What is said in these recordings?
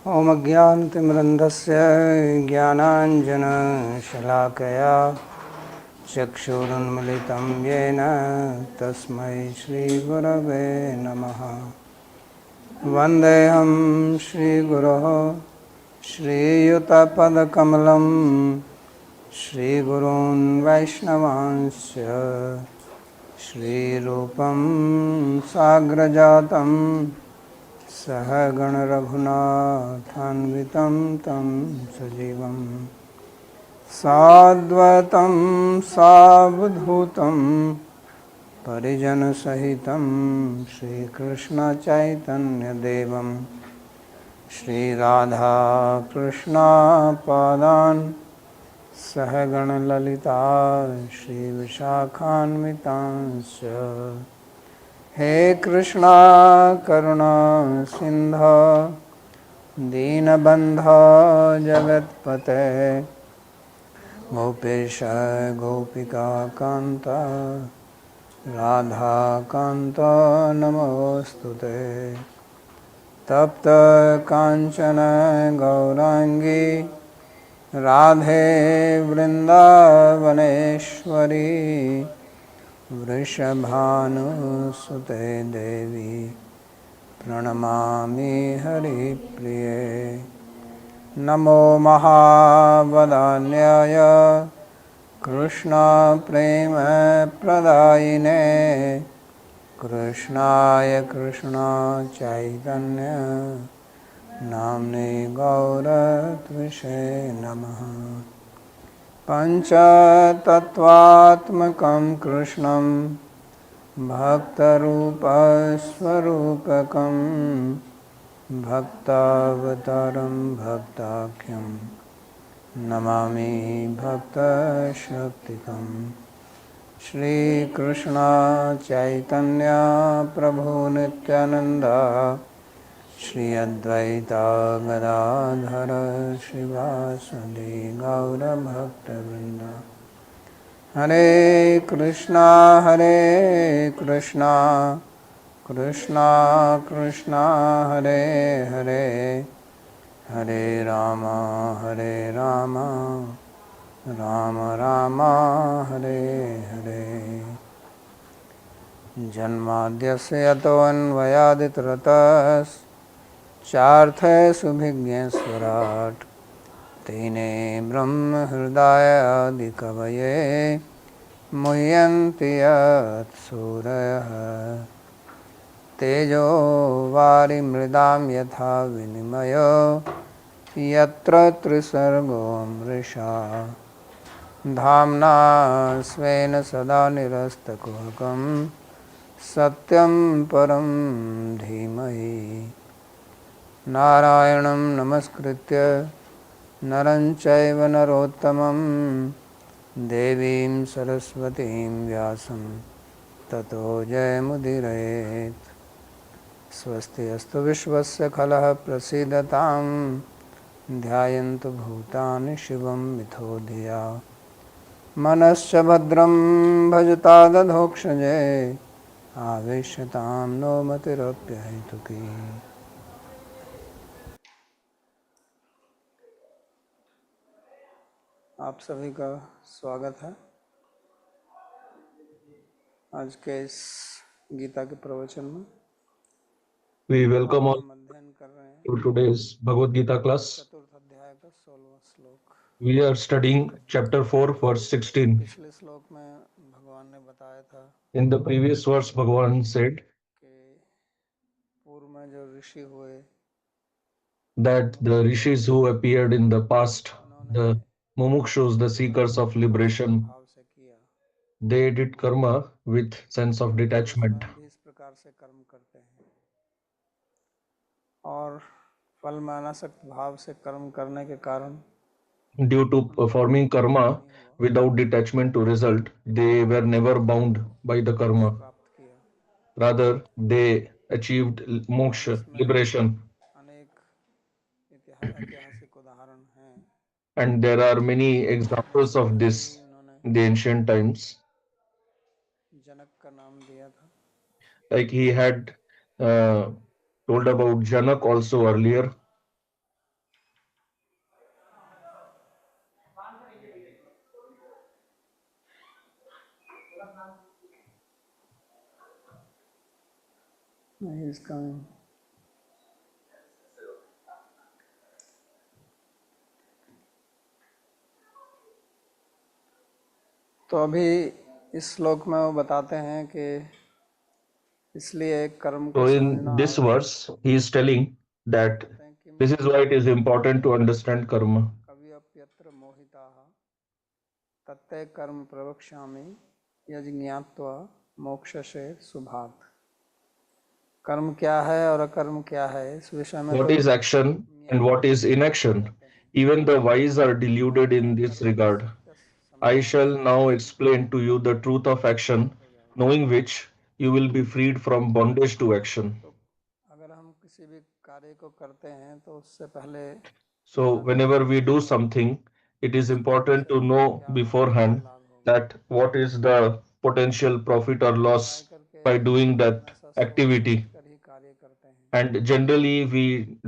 ॐ अज्ञानतिमिरन्धस्य ज्ञानाञ्जनशलाकया चक्षुरुन्मिलितं येन तस्मै श्रीगुरवे नमः। वन्देऽहं श्रीगुरोः श्रीयुतपदकमलं श्रीगुरून् वैष्णवांश्च श्रीरूपं साग्रजातं सहगणरघुनाथान्वितं तं सजीवं साद्वैतं सावधूतं परिजनसहितं श्रीकृष्णचैतन्यदेवं श्रीराधाकृष्णपादान् सहगणललिता श्रीविशाखान्वितांश्च। हे कृष्णा करुणा सिन्धो दीनबन्धो जगत्पते गोपेश गोपिकान्त राधाकान्त नमोऽस्तुते। तप्त काञ्चन गौराङ्गी राधे वृन्दावनेश्वरी वृषभानुसुते देवी प्रणमामि हरिप्रिये। नमो महावदान्याय कृष्णप्रेमप्रदायिने कृष्णाय कृष्णचैतन्य नाम्ने गौरत्विषे नमः। पञ्चतत्त्वात्मकं कृष्णं भक्तरूपस्वरूपकं भक्तावतारं भक्ताख्यं नमामि भक्तशक्तिकं। श्रीकृष्ण चैतन्य प्रभु नित्यानंद श्री अद्वैता गदाधर श्रीवासुदेव गौरभक्तवृंद। हरे कृष्णा कृष्णा कृष्णा हरे हरे हरे राम राम राम हरे हरे। जन्माद्यस्य यतोऽन्वयादितरतश्चार्थेषुभिज्ञस्वराट् तेने ब्रह्महृदयादिकवये मुह्यन्ति यत्सूरयः। तेजो वारिमृदां यथा विनिमयो यत्र त्रिसर्गो मृषा धाम्ना स्वेन सदा निरस्तकुहकं सत्यं परं धीमहि। नारायणं नमस्कृत्य नरं चैव नरोत्तमं देवीं सरस्वतीं व्यासं ततो जयमुदीरयेत्। स्वस्ति अस्तु विश्वस्य खलः प्रसीदतां ध्यायन्तु भूतानि शिवं मिथो धिया। मनश्च भद्रं भजता दधोक्षजे आवेश्यतां नो मतिरप्यहेतुकी। आप सभी का स्वागत है आज के इस गीता के प्रवचन में। We welcome all अध्ययन कर रहे हैं to today's Bhagavad-Gita class. चतुर्थ अध्याय का 16वां श्लोक। We are studying chapter 4, verse 16. पिछले श्लोक में भगवान ने बताया था In the previous verse, Bhagavan said कि पूर्व में जो ऋषि हुए that the rishis who appeared in the past, the mumukshus, the seekers of liberation, भाव से किया, they did karma with sense of detachment. हम भी इस प्रकार से कर्म करते हैं और फल में अनासक्त भाव से कर्म करने के कारण Due to performing karma without detachment to result, they were never bound by the karma. प्राप्त किया। Rather, they achieved moksha, liberation. अनेक ऐतिहासिक उदाहरण हैं And there are many examples of this in the ancient times. जनक का नाम दिया था। Like he had told about Janak also earlier. He is coming. तो अभी इस श्लोक में वो बताते हैं कि इसलिए कर्म को So in समझना this आवश्यक verse, he is telling that कहते हैं कि this is why it is important to understand karma. कवि अप्यत्र मोहिता तत्ते कर्म प्रवक्ष्यामि यज्ञात्वा मोक्ष से शुभात्। कर्म क्या है और अकर्म क्या है इस विषय में What तो is action and ज्ञानी what is नहीं inaction? रहते हैं। Even the wise are deluded ज्ञानी in this कर्म regard. सत्य I समझान shall now explain to you the truth of action, हो जाएगा। knowing which you will be freed from bondage to action. तो अगर हम किसी भी कार्य को करते हैं तो उससे पहले So, जानना whenever we चाहिए do कि something, it is उस कर्म important से to हमको know क्या beforehand लाभ होगा। that what is the potential profit or तो प्राय loss करके by doing हम that ऐसा सोच समझ activity. कर ही कार्य करते हैं। And generally, we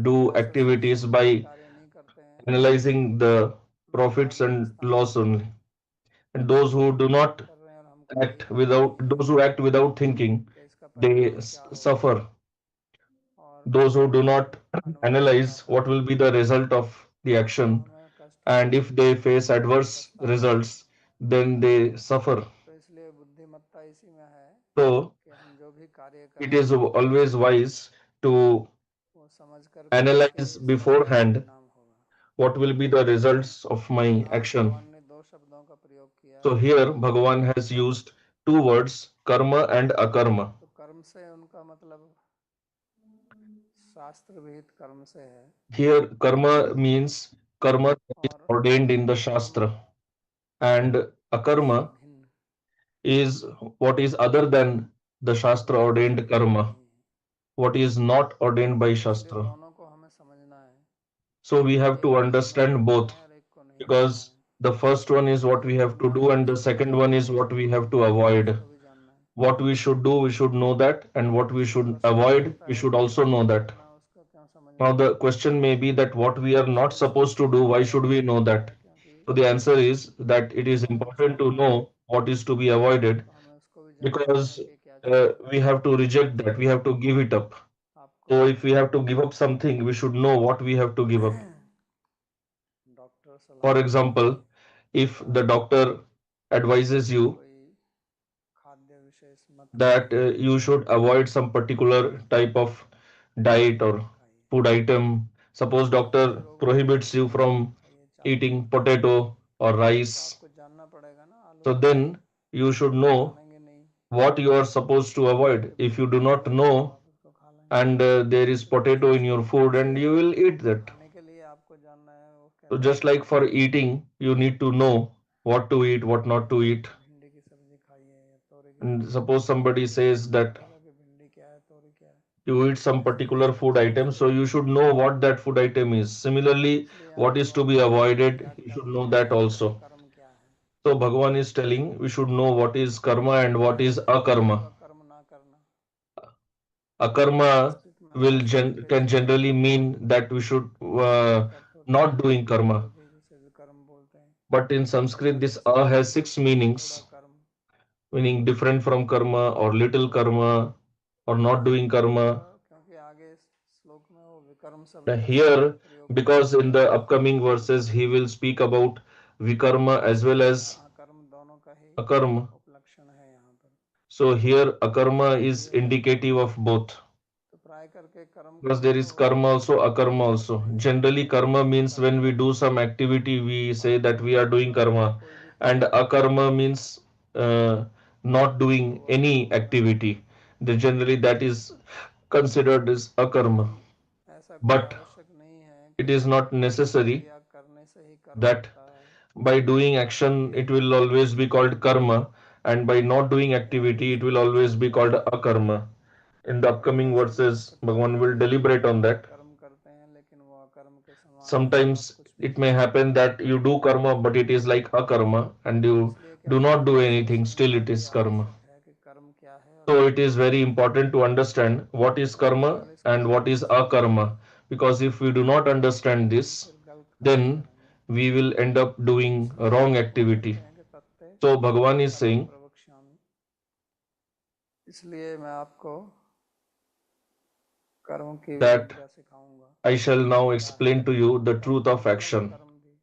do अगर ऐसा सोच activities समझ कर by कार्य नहीं करते हैं analyzing the तो profits धार्मिक and स्थान loss पर only. And those who do not कर रहे हैं और हमको वही act करना without, नहीं है those who act without thinking, कि इसका they परिणाम क्या होगा suffer. और Those who do हमें not अनवांछित analyze what आसक्ति will be the result of the तो action, हमें कष्ट and होगा if they face और adverse पछतावा होगा। results, then they suffer. तो इसलिए बुद्धिमत्ता इसी में है So, कि हम जो भी कार्य it करें is always wise to वो समझ कर करें कि analyze इसका क्या beforehand परिणाम होगा। what will be the results of my यहाँ action. भगवान ने दो शब्दों का प्रयोग किया So, है। here Bhagavan has used two words, karma and akarma. तो कर्म से उनका मतलब शास्त्र विहित कर्म से है Here, karma means karma that is और ordained in the अकर्म Shastra, and उससे akarma भिन्न is what is other than the जो Shastra शास्त्र ordained विहित karma, नहीं है। what is not ordained by इसलिए Shastra. दोनों को हमें समझना है So we have कि to एक को हमें understand करना both है और एक को नहीं करना because है। the first one is what जो we have to करना do, है and the उसको भी second one जानना is है what we have to और avoid. उसको भी जानना है। What we should do, we should know that, and what we इससे should प्रश्न ये avoid, उठता we है should कि also जो know नहीं that. करना उसको क्यों Now, समझना है। the question may be that what we are not इसलिए supposed to शास्त्र do, why हमें should we know बताता that? है क्योंकि So, the answer is that it is उसको हमें important to छोड़ना है know what is to be avoided तो हमें उसको भी जानना होगा because कि क्या चीज़ है। we have to reject that, we have to give it up. आपको So, if we have to give up something, we should know what we have to give up. Doctor सलाह For देता है example, if कि the आप doctor advises you कोई खाद्य विशेष मत that खाइए you should avoid some particular type of diet चावल or मत खाइए food item. Suppose सब्जी doctor रोगों के prohibits लिए you आलू मत from खाइए चावल eating मत खाइए potato or तो rice. आपको जानना पड़ेगा ना आलू So क्या है। then you should आप तो know जानेंगे नहीं what you are supposed to avoid. आपके If you पेट do में not दर्द है तो know आप उसको खा लेंगे। and there is तो potato in जिस your food जिसे and you will eat that. खाने के लिए आपको जानना है वो So कहता just है like for eating, you need to know what to eat, what not to eat. भिंडी की सब्जी खाइए या तोरी की And सब्जी suppose खाइए somebody तो उससे says पता that चलेगा कि भिंडी क्या है तोरी क्या है। you eat some ऐसे ही particular food सब्जियों item, से so you should know what that food item is. Similarly, इसलिए यहाँ what is to भगवान be कहते हैं कि avoided, क्या you should कर्म know है that और also. अकर्म क्या है। So Bhagavan is telling we should know what is karma and what is तो akarma. अकर्म ना करना Akarma संस्कृत में भाषा में कई can जगह generally mean that we should इसका एक अर्थ होता not है doing karma. विरोधी जिसे विकर्म बोलते हैं। But in Sanskrit, this इसका has मतलब six meanings, थोड़ा कर्म meaning different from karma or little karma or not doing karma. क्योंकि आगे इस श्लोक में वो विकर्म शब्द का Here, प्रयोग because करेंगे in the upcoming verses, he will speak about vikarma as well कर्म as अकर्म दोनों का ही akarma. उपलक्षण है यहाँ पर। So here, akarma तो is ये है indicative of both. तो प्राय करके कर्म का Because there is मतलब वही karma also, akarma नहीं also. करते हैं Generally, karma means when we do some activity, we say that we are doing karma, कोई भी and कर्म akarma means not तो doing वो any अकर्म होगा। activity. Generally, that is considered as akarma. लेकिन ऐसा कोई But आवश्यक नहीं है it कि is not necessary क्रिया करने से ही कर्म that होता है। by doing action it will always be called karma, and by not doing activity it will always be called akarma. In the कई upcoming ऐसे लोग verses, होते Bhagavan हैं will कि deliberate on that. कर्म करते हैं लेकिन वो अकर्म के समान है आप Sometimes कुछ भी it नहीं may करते happen हैं। that you do karma, but it is like akarma, and you इसलिए do कहते not हैं do कि इसको anything, still समझना it भी is karma. आवश्यक है कि कर्म क्या है और So it अकर्म is क्या very है। important to understand what is karma केवल इसको and what जानने is से नहीं होगा akarma, because if we do not understand तो हम this, फिर गलत कार्य then करेंगे। we will end up doing इसलिए wrong वो कहते activity. हैं कि तत्ते So Bhagavan is कर्म saying, प्रवक्ष्यामि। इसलिए मैं आपको कर्म की भी that विद्या सिखाऊंगा। I shall now क्या है explain to you the truth कर्म of भी और action. अकर्म भी,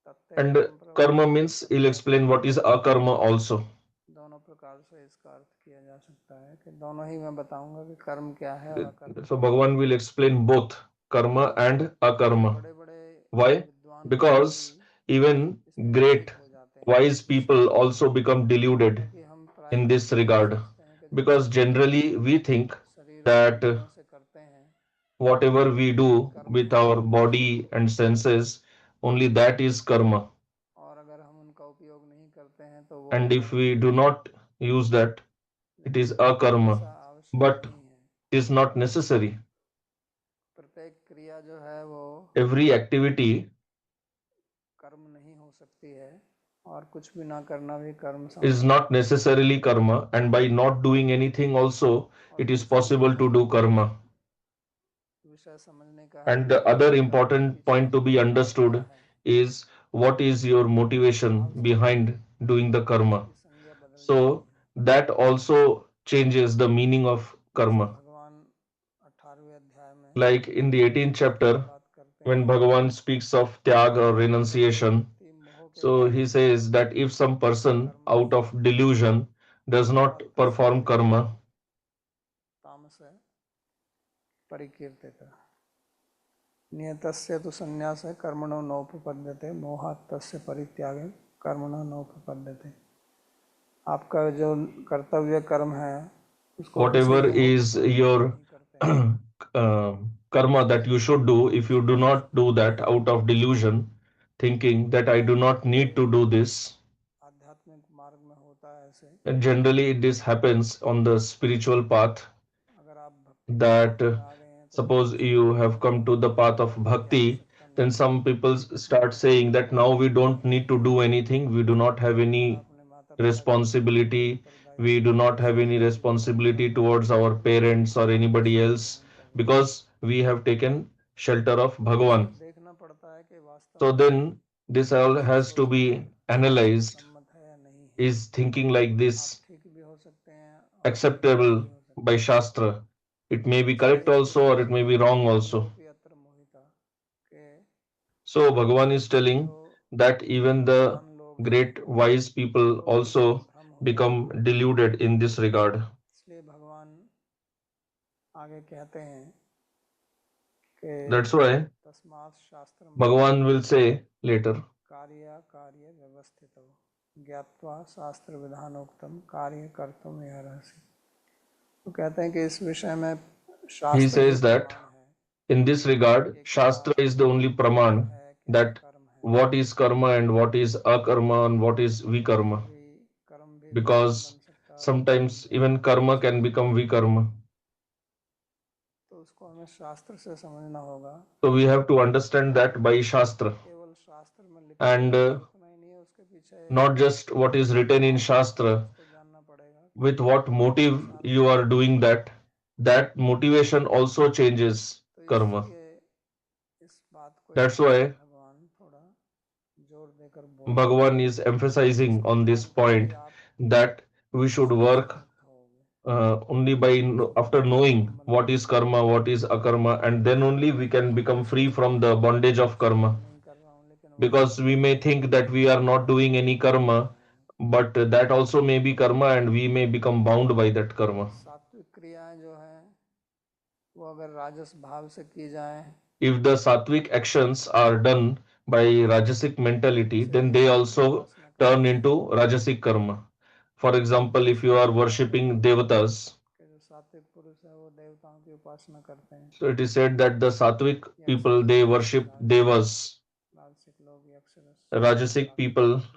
तत्ते And कर्म karma प्रवक्ष्यामि means he'll तत्ते explain कर्म। what is akarma also. दोनों प्रकार से इसका अर्थ किया जा सकता है कि दोनों ही मैं बताऊंगा कि कर्म क्या है और अकर्म So क्या है। Bhagavan will explain both karma and akarma. बड़े बड़े Why? विद्वान लोग भी Because even इसमें great विचलित हो जाते हैं wise इस विषय people में, also become deluded क्योंकि हम in प्रायः this regard. सोचते हैं कि जो Because हम generally we think शरीर और that इंद्रियों से करते हैं whatever we वही do कर्म with है, our body and senses, only that is karma. और अगर हम उनका उपयोग नहीं करते हैं तो वो And if अकर्म we है। do not use that, it is लेकिन akarma. ऐसा आवश्यक But नहीं है। it is not necessary. प्रत्येक क्रिया जो है वो Every activity कर्म नहीं हो सकती है, और कुछ भी ना करना भी कर्म is समझा not जाता है। necessarily karma, and by not doing anything also, और it is दूसरी possible to do karma. विषय समझने का है And कि the other कर्म के important पीछे point to be हेतु क्या understood है। is what is your motivation भाव से behind doing the karma. इसकी संज्ञा बदल जाती So है। that also changes the meaning of जैसे karma. भगवान 18वें अध्याय में Like in the 18th त्याग की chapter, बात करते when हैं Bhagavan speaks of tyag or कि जो renunciation, व्यक्ति मोह के so कारण he से says that if some person कर्म out नहीं of करता delusion does not और तस्य perform karma, तामस परिकीर्तित नियतस्य तु संन्यास कर्मणो नोपपद्यते मोहात् तस्य परित्यागे कर्मणो नोपपद्यते। आपका जो कर्तव्य कर्म है उसको किसी whatever मोह के is कारण आप your नहीं करते हैं, karma that you should do, if you do उसको हम not do that out of delusion, thinking that I do not ये need to do this, आध्यात्मिक मार्ग में होता है ऐसे। and generally this happens on the spiritual path, अगर आप भक्ति के that मार्ग में आ गए हैं तो suppose लोग you सोचते have हैं कि come to अब the path of करने की bhakti, आवश्यकता then नहीं है, some people हम start भक्ति saying के that लिए now we जीवित don't हैं need to do anything, we do not have और any अपने माता पिता के प्रति कोई responsibility, we उत्तरदायित्व do नहीं, not have इसलिए any हम जीवन को responsibility कर्म towards करके our parents or anybody Ishwar else, ग्रहण कर लेते हैं। because we have taken shelter of तो ये Bhagavan. सब देखना पड़ता है कि वास्तव So में then this all ऐसा has to सोचना be शास्त्र analyzed. सम्मत है या नहीं है। Is thinking like आप this ठीक भी हो सकते हैं और कभी गलत acceptable भी हो सकते by हैं। Shastra? It may be इसलिए correct इस also विषय or में it may be wrong also. अन्योपि अत्र मोहिता के So Bhagavan is जो telling that even the विद्वान लोग हैं great wise people वो भी इसमें also भ्रम हो जाते become हैं। deluded in this regard. इसलिए भगवान आगे कहते हैं कि That's why तस्मात् शास्त्रम Bhagavan पठित्वा will say later, कार्य कार्य व्यवस्थितो ज्ञात्वा शास्त्र विधानोक्तम कार्य कर्तुम अर्हसि। तो कहते हैं कि इस विषय में he शास्त्र ही says that प्रमाण है in this regard, कि क्या Shastra is the only कर्म praman है क्या that अकर्म है। what is karma and what is akarma and what is vikarma. कभी कर्म भी कारण Because बन सकता है और कभी sometimes विकार even भी बन karma can सकता है। become vikarma. तो उसको हमें शास्त्र से समझना होगा। So we have to understand that by Shastra, केवल शास्त्र में लिखा and हुआ है उतना ही नहीं है, उसके पीछे not just what is written in भाव क्या है Shastra, उसको जानना पड़ेगा कि with what भाव के motive साथ you क्या are करना doing है। that, that motivation also changes तो karma. इसलिए इस बात को That's यहाँ why भगवान थोड़ा जोर देकर बोल रहे हैं Bhagavan is कि emphasizing इसको on this जानकर ही point आप that we should बंधन से work मुक्त होगे। only by इसको after जानकर ही knowing हम what बंधन is से मुक्त karma, what होंगे। is akarma, and then only we can हम ये become free सोचते from हैं the कि मैं bondage कुछ of karma. कर्म नहीं कर रहा हूँ लेकिन Because वास्तव we में may मैं think that we are not doing any बंध karma, रहा हूँ। but that also may be karma and we may become bound by that karma. सात्विक क्रियाएं जो हैं वो अगर राजस भाव से की जाएं If the sattvic actions are done by rajasic mentality, जैसे then they देवताओं की also उपासना turn करते हैं, into rajasic karma. For example, तो if you are शास्त्र कहते हैं worshipping devatas, कि जो सात्विक पुरुष है वो देवताओं की उपासना करते हैं। so it is said that the sattvic people यक्षरस they पुरुष worship राजसिक devas. राजसिक लोग यक्षरस Rajasic राक्षसों people की,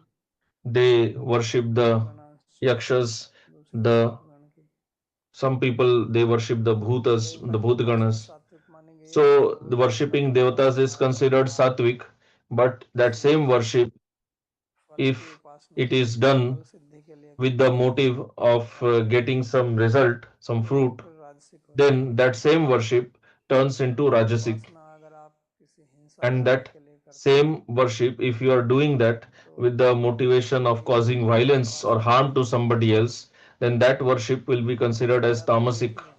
they worship the भूतगणांश्च yakshas, दूसरे the भूतगण की। some people they worship the तो bhutas, देवता the की उपासना bhutaganas. सात्विक मानी गई है So क्योंकि वो the देवता worshipping का devatas राजस is भाव considered प्रधान है। sattvic, but that same worship, फल की if उपासना it जो is फल done सिद्धि के लिए with the करते हैं motive of getting some result, some तो वो fruit, फिर राजसिक हो जाता then है। that same worship turns into फल की rajasic. उपासना अगर आप किसी हिंसा And करने that के लिए करते हैं same worship, if you are doing that तो with the motivation of ये causing फल की violence or उपासना harm नहीं to है, somebody else, then that worship will be वो considered as क्रिया तो एक tamasic. ही है।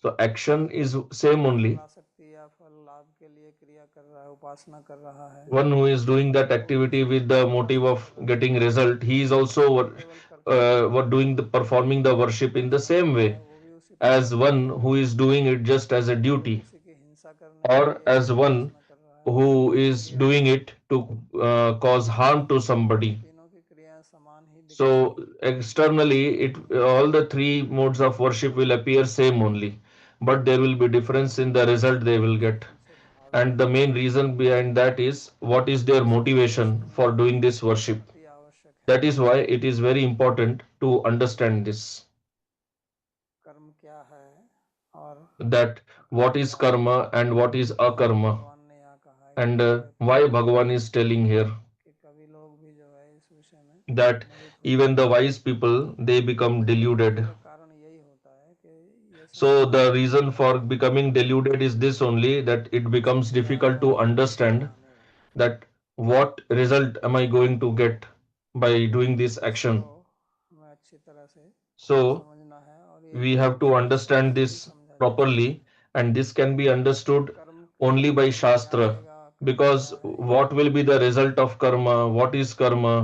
So action is same only. फलासक्ति या फल लाभ के लिए क्रिया कर रहा है, उपासना कर रहा है, One who is doing that वो भी activity उसी with the प्रकार motive से of कर रहा है। getting result, he is also केवल कर्तव्य what doing the performing the worship in the उपासना कर same रहा है, way वो भी उसी as प्रकार से कर one रहा who है। is doing it just as a केवल duty, किसी की हिंसा करने के or लिए as one उपासना कर रहा है, who वो is भी ऐसा doing है। it to cause harm to तो somebody. तीनों की क्रियाएं समान ही दिखती So हैं, externally, it all the three modes of worship will appear same only, but there will be difference in the result they will get. उनसे भाव And the जुड़ता main है। reason behind that is what is their इसलिए इसे motivation for समझना doing this worship. अति आवश्यक है। That is why it is very important to understand this. कर्म क्या है और That अकर्म what is क्या है, karma and what is क्यों akarma, भगवान ने यहाँ कहा है कि and तत्व why कर्म Bhagavan is telling here कि कभी लोग भी जो है इस विषय में that मोहित हो even जाते the हैं। wise people they become मोहित होने deluded. का कारण यही होता है कि ये So समझना the नहीं reason आता for है becoming deluded is this only, that it कि becomes किया difficult हुआ to फल क्या understand आने वाला है। that what result am I going to get by doing this इसको action. हमें अच्छी तरह से So समझना है और ये we have to शास्त्रों understand से ही this समझा जा सकता properly, है। and this can be understood कर्म only by फल क्या Shastra, देगा, कर्म क्या because है, ये what will be the किसी को result of karma, what is karma,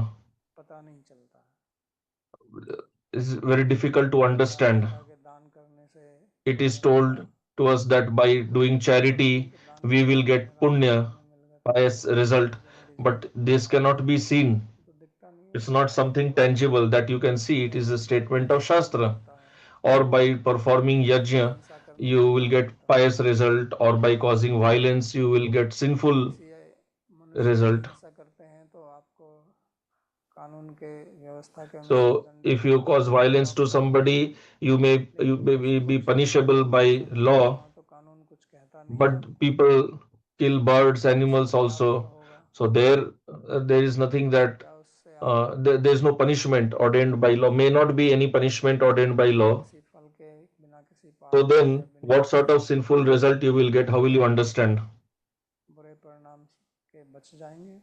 पता नहीं चलता है। is very difficult to कई बार understand. होता है कि दान करने से It पुण्य is मिलेगा, told to us that by doing तो पता नहीं charity कि दान we will कैसे get मिलेगा, अगर punya, पुण्य मिल गया तो pious result, जन्म result but this cannot be seen. तो दिखता नहीं है। It's not something tangible that you can see. It is a statement of इसलिए हो Shastra. सकता है Or by performing किसी की yajna, हिंसा करने से you will पुण्य get मिलता है, pious result, or by causing violence, you will get sinful किसी मनुष्य की result. हिंसा करते हैं तो आपको कानून के व्यवस्था के अनुसार So if you दंडित cause होना violence to पड़ेगा। somebody, you लेकिन कुछ may be लोग जो है punishable by हिंसा करते law, हैं तो कानून कुछ कहता नहीं है, but people kill birds, तो उसका animals क्या फल also. होगा, So there is nothing that क्या उससे आपको there is no punishment ordained by law. May not be any punishment ordained by बिना law. किसी फल के, बिना किसी So पाप के या then, बिना what sort किसी of sinful result you will get? How will you understand? बुरे परिणाम के बच जाएंगे?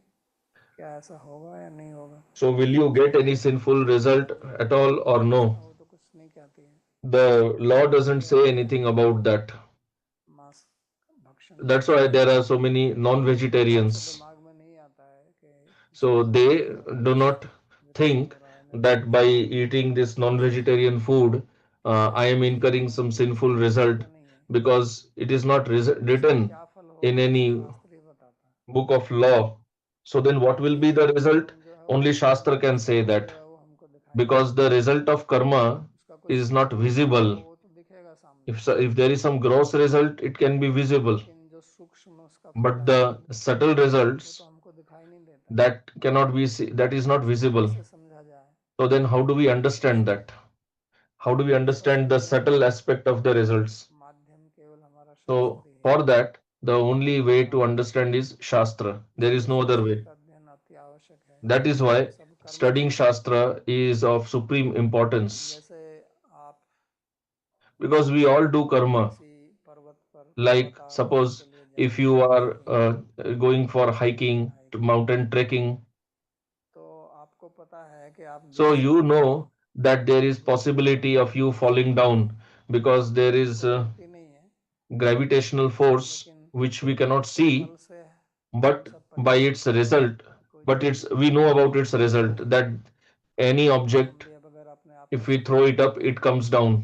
क्या ऐसा होगा या नहीं होगा? So will you get any sinful result शास्त्र at all or no? आस्था हो तो कुछ नहीं कहती है। The law doesn't इसलिए say हमें anything about that. मांस भक्षण That's करना why नहीं there are चाहिए। so many एकदम से non-vegetarians. दिमाग में नहीं आता है कि इससे So हमारा they do मांस not विकृत think हो रहा है, मेरा that by शरीर eating this दूषित हो non-vegetarian रहा है, food, I am incurring तो some ऐसा sinful कुछ result, होता नहीं है। because it is not इसका written क्या फल in होगा any शास्त्र ही बताता है। book of law. So then what will be ये the result? जो है वो Only Shastra can say स्थूल that, है, वो हमको दिखाई नहीं because the देता, result of karma उसका कोई is not स्थूल परिणाम हो visible. वो तो दिखेगा सामने, If there is some gross result, it can be visible, लेकिन जो सूक्ष्म उसका फल but है the subtle वो तो results हमको दिखाई नहीं देता है। that is not इसको visible. कैसे समझा जाए? So then how do we understand इसको that? How do we understand the समझने का subtle aspect of the results? माध्यम केवल हमारा So शास्त्र ही है। for that, the only way to understand is Shastra. There is इसलिए no other शास्त्र way. का अध्ययन अति आवश्यक है। That is why सब कर्म studying Shastra is of supreme importance, जैसे आप because we all do karma. किसी पर्वत पर Like पर्वत आरोहण के suppose लिए if जाते you हैं, are hiking going for mountain hiking, hiking, mountain trekking, तो आपको पता है कि आप so गिर you सकते हैं, know that there is जमीन पर possibility पड़कर of you गिर falling सकते हैं, down, because there लेकिन is कोई दिखती नहीं है, gravitational force लेकिन which we cannot उसके see, फल से हम but सब by परिचित its हैं result, कि कोई but चोट it's नहीं we know लगती है। about its result, that any हम object, भी अब अगर अपने आप को if we throw संभाल it नहीं up it पाएंगे comes down,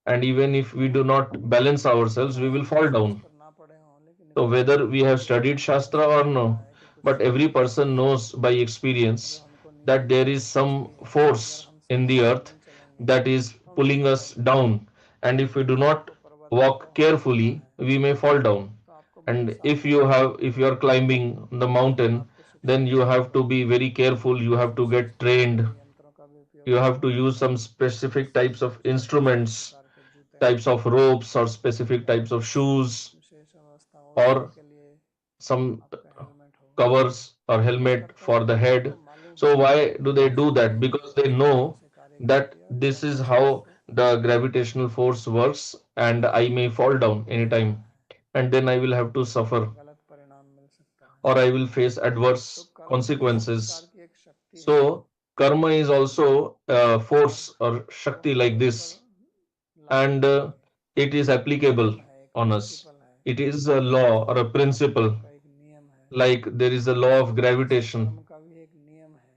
and even if we do not balance ourselves we चाहे will हमने fall down. शास्त्र ना पढ़े हों, लेकिन So इतना whether तो we have studied Shastra or अनुभव होता no, है कि कुछ but every person शक्ति है knows by जो experience हमको नीचे that की there is तरफ खींचती some है। अगर force हम in सही the से earth नहीं चलेंगे that is तो हम pulling नीचे us बैठ जाएंगे। down, and if we do not आपको walk पर्वतारोहण करना carefully है we may fall down. तो आपको बहुत And सावधानी if बरतनी you are होगी, climbing the mountain, आपको then शिक्षा you लेनी have to be पड़ेगी, very careful, you have to get विशेष प्रकार trained, के यंत्रों का भी उपयोग you have करना to use पड़ेगा, some specific types of wishes instruments, प्रकार के जूते types of ropes, or specific और types of shoes, विशेष अवस्था हो सर or के लिए some आपका हेलमेट हो। covers or जो helmet करते for हैं the वो उनको head. मालूम So है why do कि they इस do तरह that? से Because या they इस तरीके know से कार्य that करती है, और this is gravitational how the gravitational force works, and I may fall down होता anytime, है, and then I will have to suffer, गलत परिणाम मिल सकता है। or I will face तो adverse कर्म भी इसी प्रकार consequences. की एक शक्ति है, So karma is also a और force or वो shakti हर like एक पर this, लागू and होती है। it is एक applicable नियम है, एक on us. प्रिंसिपल है, It is a law or a principle, का एक नियम है। like there is a law of वैसे gravitation. कर्म का भी एक नियम है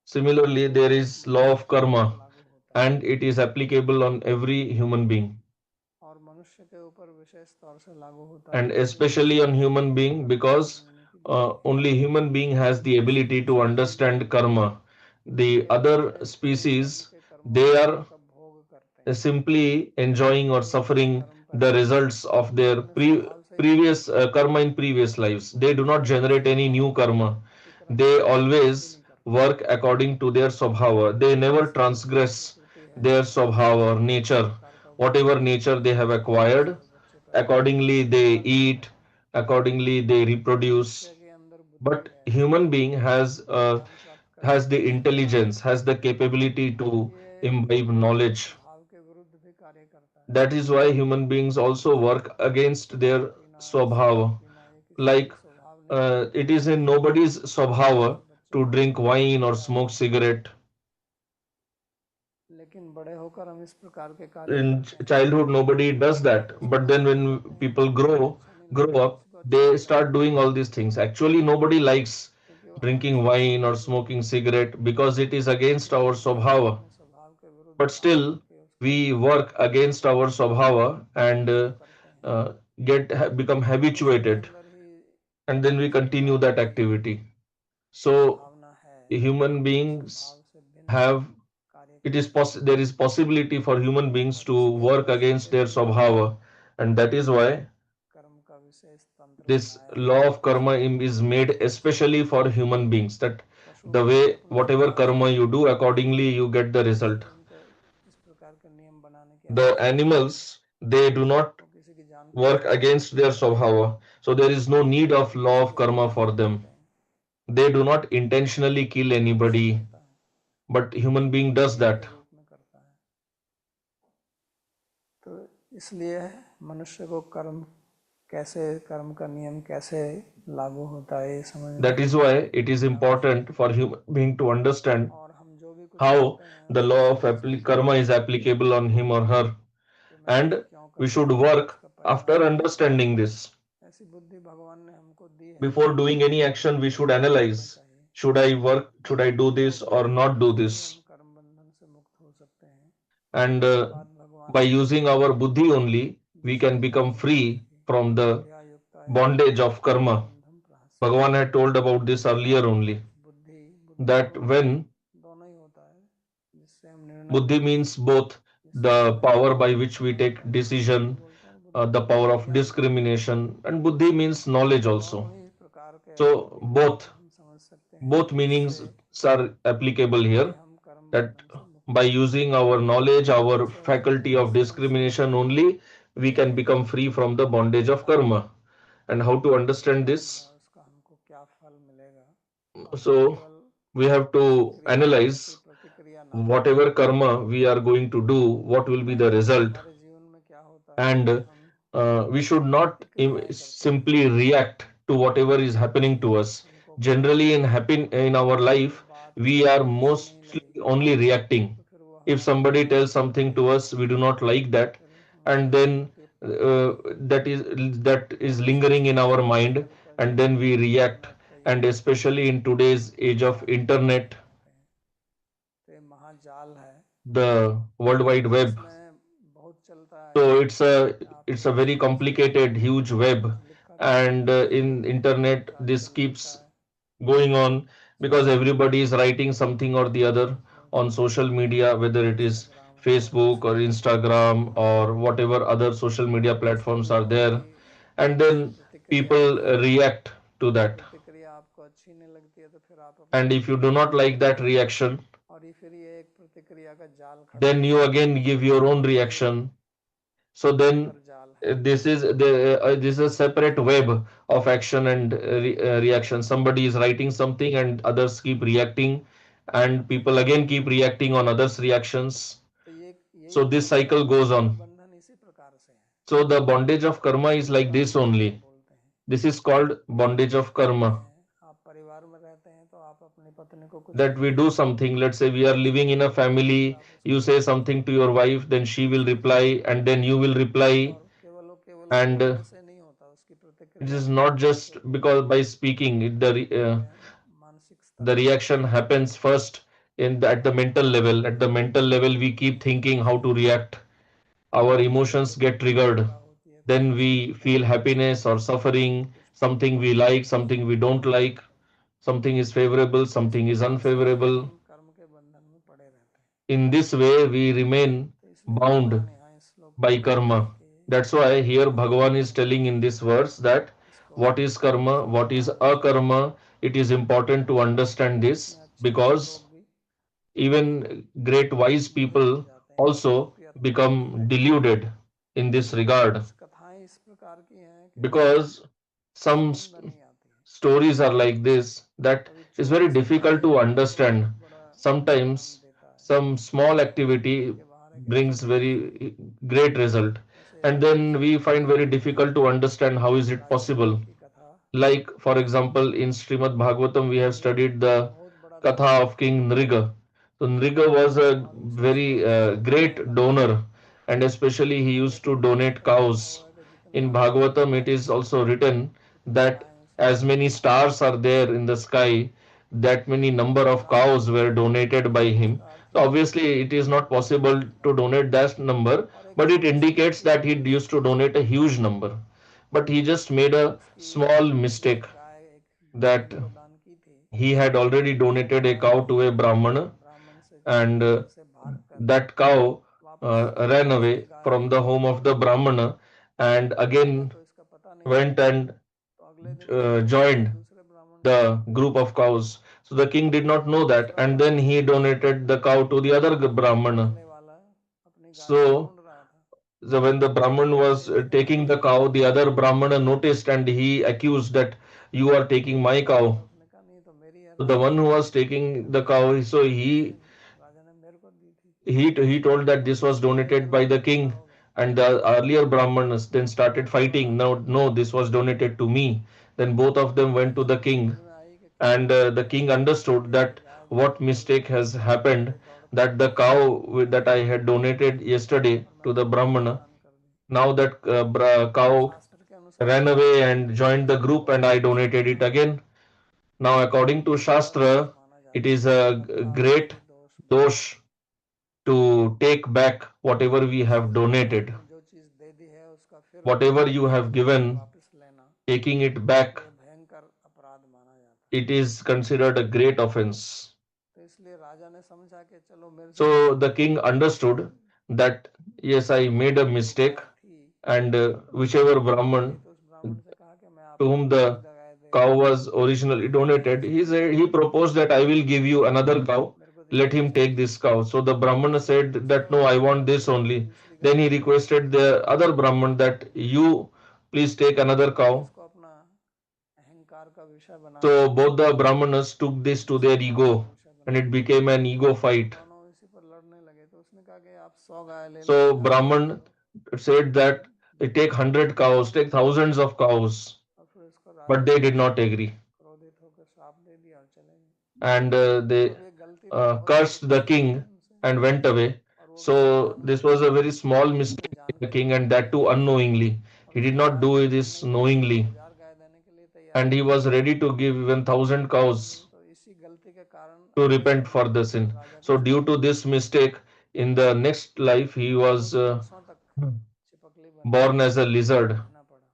Similarly, there is law मनुष्य of के ऊपर karma, लागू होता है and it is applicable on every human being, और मनुष्य के ऊपर विशेष तौर से लागू होता है and क्योंकि especially मनुष्य on human being कर्म को because समझने की योग्य है। only human being has the ability to दूसरी understand चीजें karma. The ये other कई जन्म species, के कर्मों they का फल are का भोग करते हैं, simply enjoying or ये अपने suffering कर्म पर the results of ये their अपने स्वभाव से ही भोग previous करते हैं, karma in previous lives. They do not अपने generate any स्वभाव new का karma. अतिक्रमण They कभी always नहीं करते। work according to their swabhava. They never जैसे जिनकी transgress प्रकृति है their swabhava or जिस nature. प्रकार का वो Whatever कर्म nature they करते have हैं वैसे acquired, वो बच्चे पैदा करते accordingly हैं, they परिवार चलता eat, है। accordingly they reproduce. मनुष्य के अंदर बुद्धि But है, human being वो ज्ञान प्राप्त करने has के the लिए स्वभाव intelligence, has the capability to ये imbibe knowledge. स्वभाव के विरुद्ध भी कार्य करता है। That is why human beings also work against शराब their पीना, सिगरेट swabhava. पीना ये किसी का Like भी स्वभाव नहीं है, it is in nobody's swabhava जैसे बच्चों to को drink पीने नहीं wine or देता है, smoke cigarette. लेकिन बड़े होकर हम इस प्रकार के कार्य In करते हैं childhood, nobody does that. तो But then स्वभाव में when आते हैं people किसी को अच्छा नहीं grow लगता, up, किसी को अच्छा they लगता है start doing all these things. Actually, nobody likes क्योंकि वो हमारे drinking स्वभाव wine or के विरुद्ध smoking है, cigarette because it is against our लेकिन फिर भी swabhava. अपने स्वभाव के विरुद्ध But काम still, करके उसको we work against our swabhava and उसको करते हैं। become मनुष्य के habituated, अंदर ही and then we इस continue प्रकार that की activity. So संभावना है human कि हम beings स्वभाव से भिन्न have कार्य it is करते हैं there is possibility for human beings और to इसलिए work Ishwar against Dev their ने swabhava, and that is why कर्म का विशेष तंत्र this बनाया है law of karma मनुष्य के is लिए। made especially for human beings, that पशु the पक्षी way अपने whatever स्वभाव से karma ही you do भोग करते हैं, accordingly you get the result. इसलिए उनको इस प्रकार के नियम बनाने की The आवश्यकता नहीं है। animals, they do not वो किसी की जान पर work नहीं चढ़ते, against their swabhava, so there is no need वो of भी law किसी of की karma हत्या for नहीं them. करते हैं, They do not intentionally किल लेकिन मनुष्य anybody, करता है, but human being does बुद्धि that. के रूप में करता है। तो इसलिए मनुष्य को कर्म का नियम कैसे लागू होता है ये समझना That is why it is बहुत आवश्यक important है। for human being to understand और हम जो भी कुछ how करते हैं the उसको law of समझते हुए karma is applicable on him or her, कि मैं ये and क्यों we करता should हूँ, work इसका after परिणाम क्या है। understanding this. ऐसी बुद्धि भगवान ने हमको दी है Before doing any action, we जिससे should कार्य करना analyze, चाहिए, should I work, should I do this or not do तभी this? हम कर्म बंधन से मुक्त हो सकते हैं। And उसके बाद by भगवान ने using our buddhi only, we दूसरी can become बात बताई free थी, from the बुद्धिया युक्ताया bondage of karma. बंधम प्रहास्य। Bhagavan had told about this earlier only, बुद्धि बुद्धि that को when दोनों ही होता है, जिससे हम निर्णय buddhi लेते हैं, means both जिससे हम the निर्णय power लेते by हैं which उसको we कर्म take बोलते हैं, बुद्धि decision, बोलते हैं, बुद्धि the को power of ज्ञान बोलते हैं। discrimination, and buddhi means knowledge दोनों also. ही प्रकार के So बुद्धि को both हम समझ सकते हैं both जिससे meanings are applicable कि here, हम कर्म that बंधन से मुक्त by हो सकें। using our knowledge, our जैसे अभी faculty हमने of समझ discrimination समझा only, we कि can become free from the bondage of कर्म karma. And how to जो understand कर्म है this? उसका हमको क्या फल मिलेगा, तो हम So केवल we have उसी to क्रिया के प्रति analyze प्रतिक्रिया ना करें। whatever karma we are going to do, what will be the result, हमारे जीवन में क्या होता है कि and हम we should not प्रतिक्रियाएं करते हैं, simply react to whatever is happening to us. हमको कोई Generally, in our कोई life, बात we are अच्छी नहीं mostly लगी only reacting. तो फिर वो If हमारे somebody दिमाग tells में something to us, we do not like that, फिर हम and उसके then प्रति प्रतिक्रिया that is करना lingering सोचते in हैं, our और mind, आजकल का and युग then we react. इंटरनेट का And युग है, especially in today's age of विचार internet, विनिमय होते हैं, तो ये महाजाल है the World Wide Web, जिसमें बहुत चलता है so आप it's a किसी very से किसी बात complicated, पे huge web, कुछ लिखा करते and हैं in internet तो this आजकल keeps दिखता है going on because social everybody is writing something or the other Facebook, on social media, whether it is Instagram वगैरह, Facebook or Instagram or whatever other social media और जिसको platforms are लोगों की there, and then प्रतिक्रिया people मिलती है, react to वो that. प्रतिक्रिया आपको अच्छी नहीं लगती है तो फिर आप अपनी And if you do प्रतिक्रिया not like देते that हैं reaction, और ये फिर ये एक प्रतिक्रिया का जाल खड़ा then हो you जाता है, again give your own तो ये reaction. So then अंतर्जाल है। this is a separate web of action and reaction. Somebody is writing something and others keep reacting, and people again keep reacting on others' reactions. तो ये So यही this cycle goes कर्म on. बंधन इसी प्रकार से है, So the bondage of karma is इसी को like कर्म this बंधन only. बोलते हैं। This is called जैसे bondage कि of आप रहते karma. हैं, आप परिवार में रहते हैं तो आप अपनी पत्नी को कुछ that we कहते do हैं something. Let's say we are living in a फिर family, आप उसको you say बोलते something हैं to your wife, then she will reply, and then you will reply. और केवल वो And बोलने से नहीं होता, उसकी it प्रतिक्रिया is भी not आपको just because by speaking, कहते हैं मानसिक स्तर the पर। reaction happens first at the mental level. At the mental level, we keep thinking how to react. Our जैसे emotions get triggered. प्रतिक्रिया होती है तो Then कैसा we लगता है, feel happiness or suffering, कुछ something we like, something we don't like, something is favorable, तो इस something is प्रकार से unfavorable. हम कर्म के बंधन में पड़े रहते हैं। In this way, we remain तो इसलिए bound भगवान यहाँ इस श्लोक में by कहते हैं karma. कि That's why here कर्म Bhagavan is क्या है, telling in this verse that इसको what is karma, what is समझना आवश्यक है। akarma. It is important to understand this इसमें अच्छे अच्छे because लोग भी even great wise मोहित हो people जाते हैं कि also भक्ति अद्भुत होती become है। deluded in this regard कुछ कथाएं इस प्रकार की हैं कि जो because some समझ में नहीं आती हैं, stories are like this that कभी is very छोटा सा difficult कार्य to कोई understand. बहुत बड़ा परिणाम Sometimes देता है, some small activity के बाहर एक brings एक्सीडेंट हो जाए। very great result, जैसे and then we find very difficult to understand how is it Raja possible. नल की कथा, Like for example, in Srimad Bhagavatam, we have वो studied the बहुत बड़ा Katha दानी of था King Nriga. So Nriga was a और very विशेषकर उसको great गायें बनाया। donor, and especially he used जैसे to पुराण donate में लिखा cows. हुआ है कि जितने In आकाश में Bhagavatam, it तारे is हैं also written उतनी that गायें उसने as गाय many बनाई। stars are there in the sky, that many number तो of राजा ने cows were उसको, donated by him. उसका अर्थ So ये है obviously, it is not कि possible to donate that number, और एक but it छोटी सी indicates गलती that he होगी used उसकी to donate a huge number. But he just made कि a उसकी small जो mistake गाय एक that ब्राह्मण को दान की थी, he had already वो donated a guy cow to a brahmana, ब्राह्मण से and घर से भागकर that cow वापस ran दूसरी away guy from the home of the brahmana and पहले again तो इसका पता नहीं went चला, and तो अगले दिन उसने joined दूसरे ब्राह्मण को the बताया। group of cows. So the king did not तो know that, दूसरा and then ब्राह्मण he donated the cow to the other brahmana. पहले वाला अपनी गाय को So ढूंढ रहा था, when the brahman तो was इसने taking the उसको cow, the देखा other brahmana noticed and he accused that you are taking my तो cow. उसने कहा नहीं तो मेरी है, So the राजा one ने who मुझे was दी थी, taking the cow, so मुझे he राजा ने मेरे को दी थी। he told that और this was इसलिए ये donated by अलग the झगड़ा king, हो गया। and the earlier brahmanas then started तो fighting. राजा No, ने no, this was donated to me. Then both of them went to Raja the को समझ king, में आई कि and कितना the king गलती understood है कि that गाय what कल mistake has उसके happened, पीछे दौड़ता that the रहा cow that I और had donated yesterday और to मैंने the उसको गाय brahmana, दान कर दी। now that cow शास्त्र के अनुसार ran गाय away दान and करना joined the group and I Shubh donated it माना again. जाता है, Now according to एक बड़ा दोष shastra, माना it जाता है, is a great पापकारी दोष माना dosh जाता है। to take back whatever we have कि donated. आपने जो चीज़ दे दी है उसका फिर Whatever you have से given, वापस लेना, taking it back, ये भयंकर अपराध माना जाता है। it is considered a great offense. तो इसलिए राजा ने समझा कि चलो मेरे से So गलती the हो king गई, understood that yes, I made a जो mistake, गाय थी and वो whichever गाय मर गई, Brahman तो उस ब्राह्मण से कहा कि मैं to आपको whom दूसरी the गाय दे cow दूंगा, was originally आपने donated, इसको he proposed that I will give you another cow. मेरे को Let दिखाना him take चाहिए। this cow. So the तो Brahmana इसलिए said दूसरे that no, I वाले want ब्राह्मण this ने only. दूसरी Then guy he they the requested the other Brahman that you please take another और cow. इसको अपना अहंकार का विषय बना So करके, both the Brahmanas took this to their स्वाभिमान का ego, विषय and बना it करके became an ego fight. दोनों इसी पर लड़ने लगे। तो उसने कहा कि आप 100 गाय ले लो, So 1000 गाय ले Brahman low, said that take जितनी 100 cows, take thousands of cows, और फिर उसको but राजा they ने did not agree, क्रोधित होकर श्राप दे दिया और चले गए। and they अब ये गलती तो बहुत cursed छोटी the सी हो गई king उनसे, and went away. और वो भी So this अनजान was a very small उसने mistake जान by the के नहीं king, and किया, that too unknowingly. और He did उसने not लास्ट do में this नहीं किया तो knowingly, 1000 गाय देने के लिए तैयार and he था, was ready to give even 1,000 cows तो इसी गलती के कारण to अगले repent जन्म for में the sin. राजा का So due शाप to लग this गया mistake, in the next life he और was उसे बरसों तक चिपकली बन के born as a lizard, रहना पड़ा।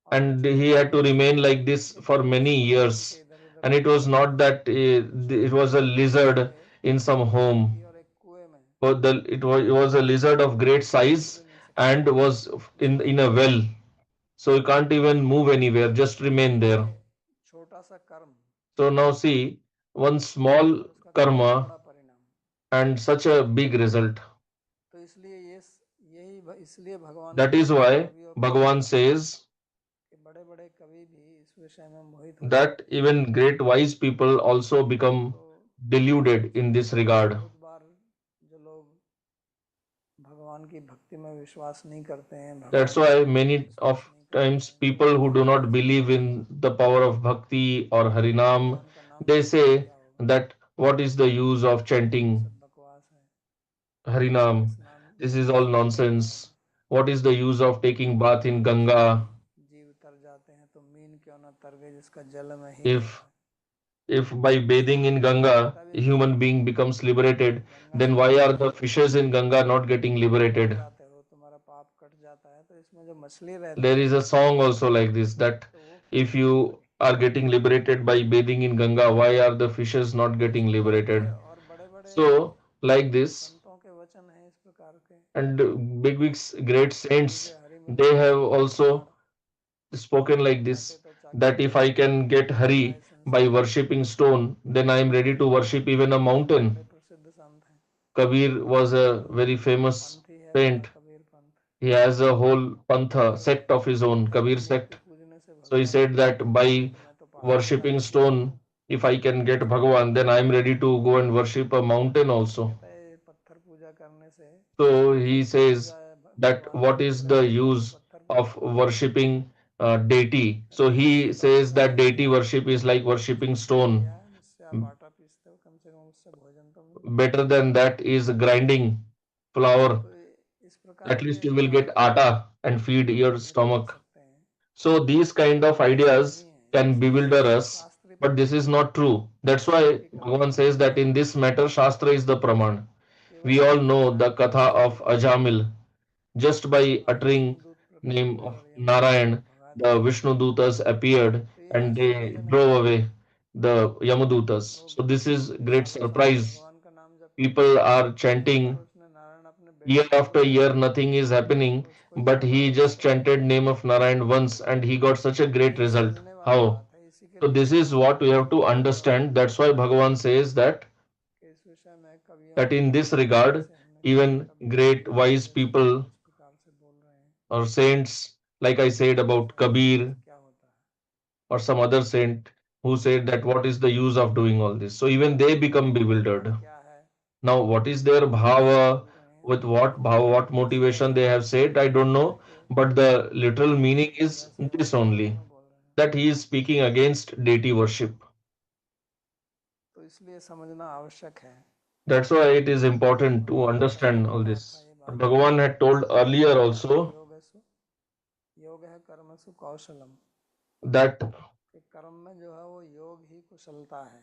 और वो and he चिपकली had to भी इसलिए remain like बनी this कि for मनुष्य many भगवान के years. इधर उधर And it was घूमते थे, not that it was a घूमते lizard थे in some एक home, खिड़की और एक कुएं में, but it was a lizard of great hill size भी नहीं सकता and था। was इसलिए in a well. So you can't even move anywhere, just remain ये there. छोटा सा कर्म So now see, one small और उसका कितना karma बड़ा परिणाम। and such a big result. तो इसलिए इसलिए भगवान That is कहते हैं why कवियों को Bhagavan says कि बड़े बड़े कवि भी इस विषय में मोहित हो that जाते हैं। even great wise people also become तो deluded in इसलिए this regard. बहुत बार जो लोग भगवान की भक्ति में विश्वास नहीं करते हैं, That's भगवान के why नाम में many विश्वास of नहीं करते times हैं, जो people who do not समझते believe हैं in the power of bhakti or कि harinam, भगवान का They say that what is the use of chanting Harinam? This is all nonsense. What is the use of taking bath in Ganga जीव तर जाते हैं तो mean क्यों ना तर गए जिसका जल में ही if रहता है। if by bathing in Ganga a human being becomes liberated, then why are the fishes in Ganga not getting liberated? जाते हो तुम्हारा पाप कट जाता है, तो इसमें जो मछली रहती There is a song also like this that तो वो if you are getting liberated by bathing in Ganga, why are the fishes not getting liberated? और बड़े बड़े So, like this, संतों के वचन हैं इस प्रकार के, and big great जीवे saints, Hari they Milan have पावे also प्रमाण, spoken like चाटे this तो चाखे that if I can get जाए Hari by संसार, worshipping stone, then I am ready to worship even a बड़े mountain. प्रसिद्ध संत हैं। Kabir was a very famous पंथी है बड़ा saint. Kabir Panth, He has a whole pantha, तो sect of his own, कहते Kabir हैं मूर्ति sect. पूजने से So he भगवान said मिल that जाते हैं, by तो मैं तो पहाड़ चढ़ा worshipping करके आया हूँ। stone, if I can get Bhagavan, then I am ready to go and worship a mountain also. कहता है पत्थर पूजा करने से So he हो says जाए, that भगवान what मिल is the जाए तो use पत्थर पूजा of कर रहे हैं। worshipping deity? So कहते हैं he मुझसे तो says भोजन that मिल deity गया, worship is like मुझसे worshipping भोजन मिल stone. गया है, मुझसे आप आटा पीसते हो, कम से कम मुझसे भोजन तो मिल जाए। Better than that is grinding flour. तो इस प्रकार At के least you will get विचार atta and feed हम your ग्रहित कर stomach. सकते हैं, So these kind of ऐसा ideas नहीं है। can इसलिए bewilder इसमें us, शास्त्रीय but this प्रमाण is है, not true. That's Veda why की Bhagavan कथाओं से says that प्रमाण in है। this matter Shastra is the Praman. केवल We all यही know नारायण the की katha स्तुति of करके Ajamil. Just by uttering यमदूत प्रकट name हुए of और यमदूतों को Narayan, भगा the दिया। Vishnu Dutas appeared तो ये and they आश्चर्यजनक drove बात है। away the Yamadutas. लोग So this is great सालों साल surprise. भगवान का नाम जपते हैं, People are अगर chanting उसने नारायण अपने year बेटे को after बुलाया year, nothing is happening, तो उसको but इतना बड़ा he दुख just कैसे chanted होगा। name of Narayan once and he got such a तो great ये result. समझने वाली How? बात है, इसी के So लिए this is what we have to understand. That's why Bhagavan says that इस विषय में कवियों that ने in this कहा, regard, जैसे हमने कहा even कबीर जी great महाराज wise जैसे लोग people इस प्रकार से बोल रहे हैं, or saints, like I said about तो उसका अर्थ Kabir क्या होता है। or some other saint who said that what is the use of doing all this? So even they become bewildered. भगवान क्या है, Now, what is their क्यों ये सब bhava, बोल रहे हैं, with what bhava, what इसका motivation they have सार said, I don't यही है know, कि but the literal meaning वो is जैसे this अपने बारे only में बोल रहे हैं। that he is speaking against deity worship. तो इसलिए समझना आवश्यक है। That's why it is important to भगवान ने पहले understand भी all कहा था this. ये But बात, Bhagavan had told earlier also योग है कर्मसु कौशलम, that कि कर्म में जो है वो योग ही कुशलता है,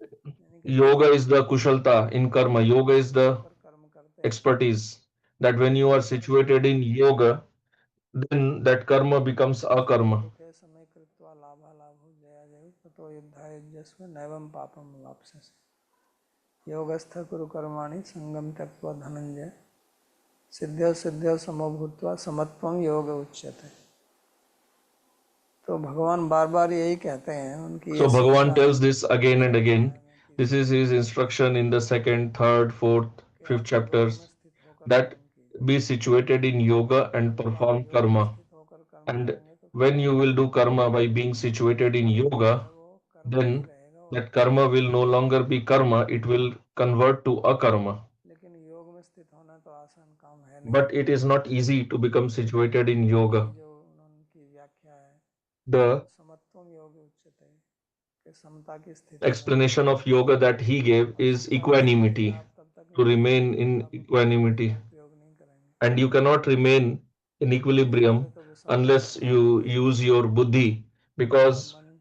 यानी कि जिस yoga is the kushalta in karma, yoga is स्थित the होकर कर्म करते हैं expertise. That when you are वो कर्म situated in योग्य है। yoga, then that karma becomes सुखे akarma. दुखे समय कृत्वा लाभा लाभो जया जय ततो युद्धाय युज्यस्व नैवं पापम वाप्स्यसि, योगस्थ कुरु कर्माणि संगम त्यक्त्वा धनंजय, सिद्ध्यो सिद्ध्यो समो भूत्वा समत्वम योग उच्यते। तो भगवान बार बार यही कहते हैं, उनकी ये So शिक्षा Bhagavan है tells this again and दूसरे again. अध्याय में, This तीसरे is his अध्याय में, instruction in the second, third, fourth, कि fifth आप योग में chapters स्थित होकर that कर्म कीजिए। be situated in yoga and जब आप perform योग में karma. स्थित होकर कर्म And करेंगे तो when you will do karma by being वो situated in कर्म जो है yoga, वो कर्म नहीं then रहेगा, वो that अकर्म karma हो will no जाएगा। longer be karma, it will convert to akarma. लेकिन योग में स्थित होना तो आसान काम है नहीं। But it is not easy to become situated in योग की yoga. जो उनकी व्याख्या है The वो समत्वम योग उच्चते है, कि समता की स्थिति में रहना। explanation of yoga that he gave और is समता की स्थिति में equanimity, आप तब तक to नहीं रहेंगे remain जब तक in आप अपनी बुद्धि का equanimity. उपयोग नहीं करेंगे। And you cannot remain in बुद्धि पहले equilibrium तो विषमता में unless भागती you है, use your buddhi, हमारा because मन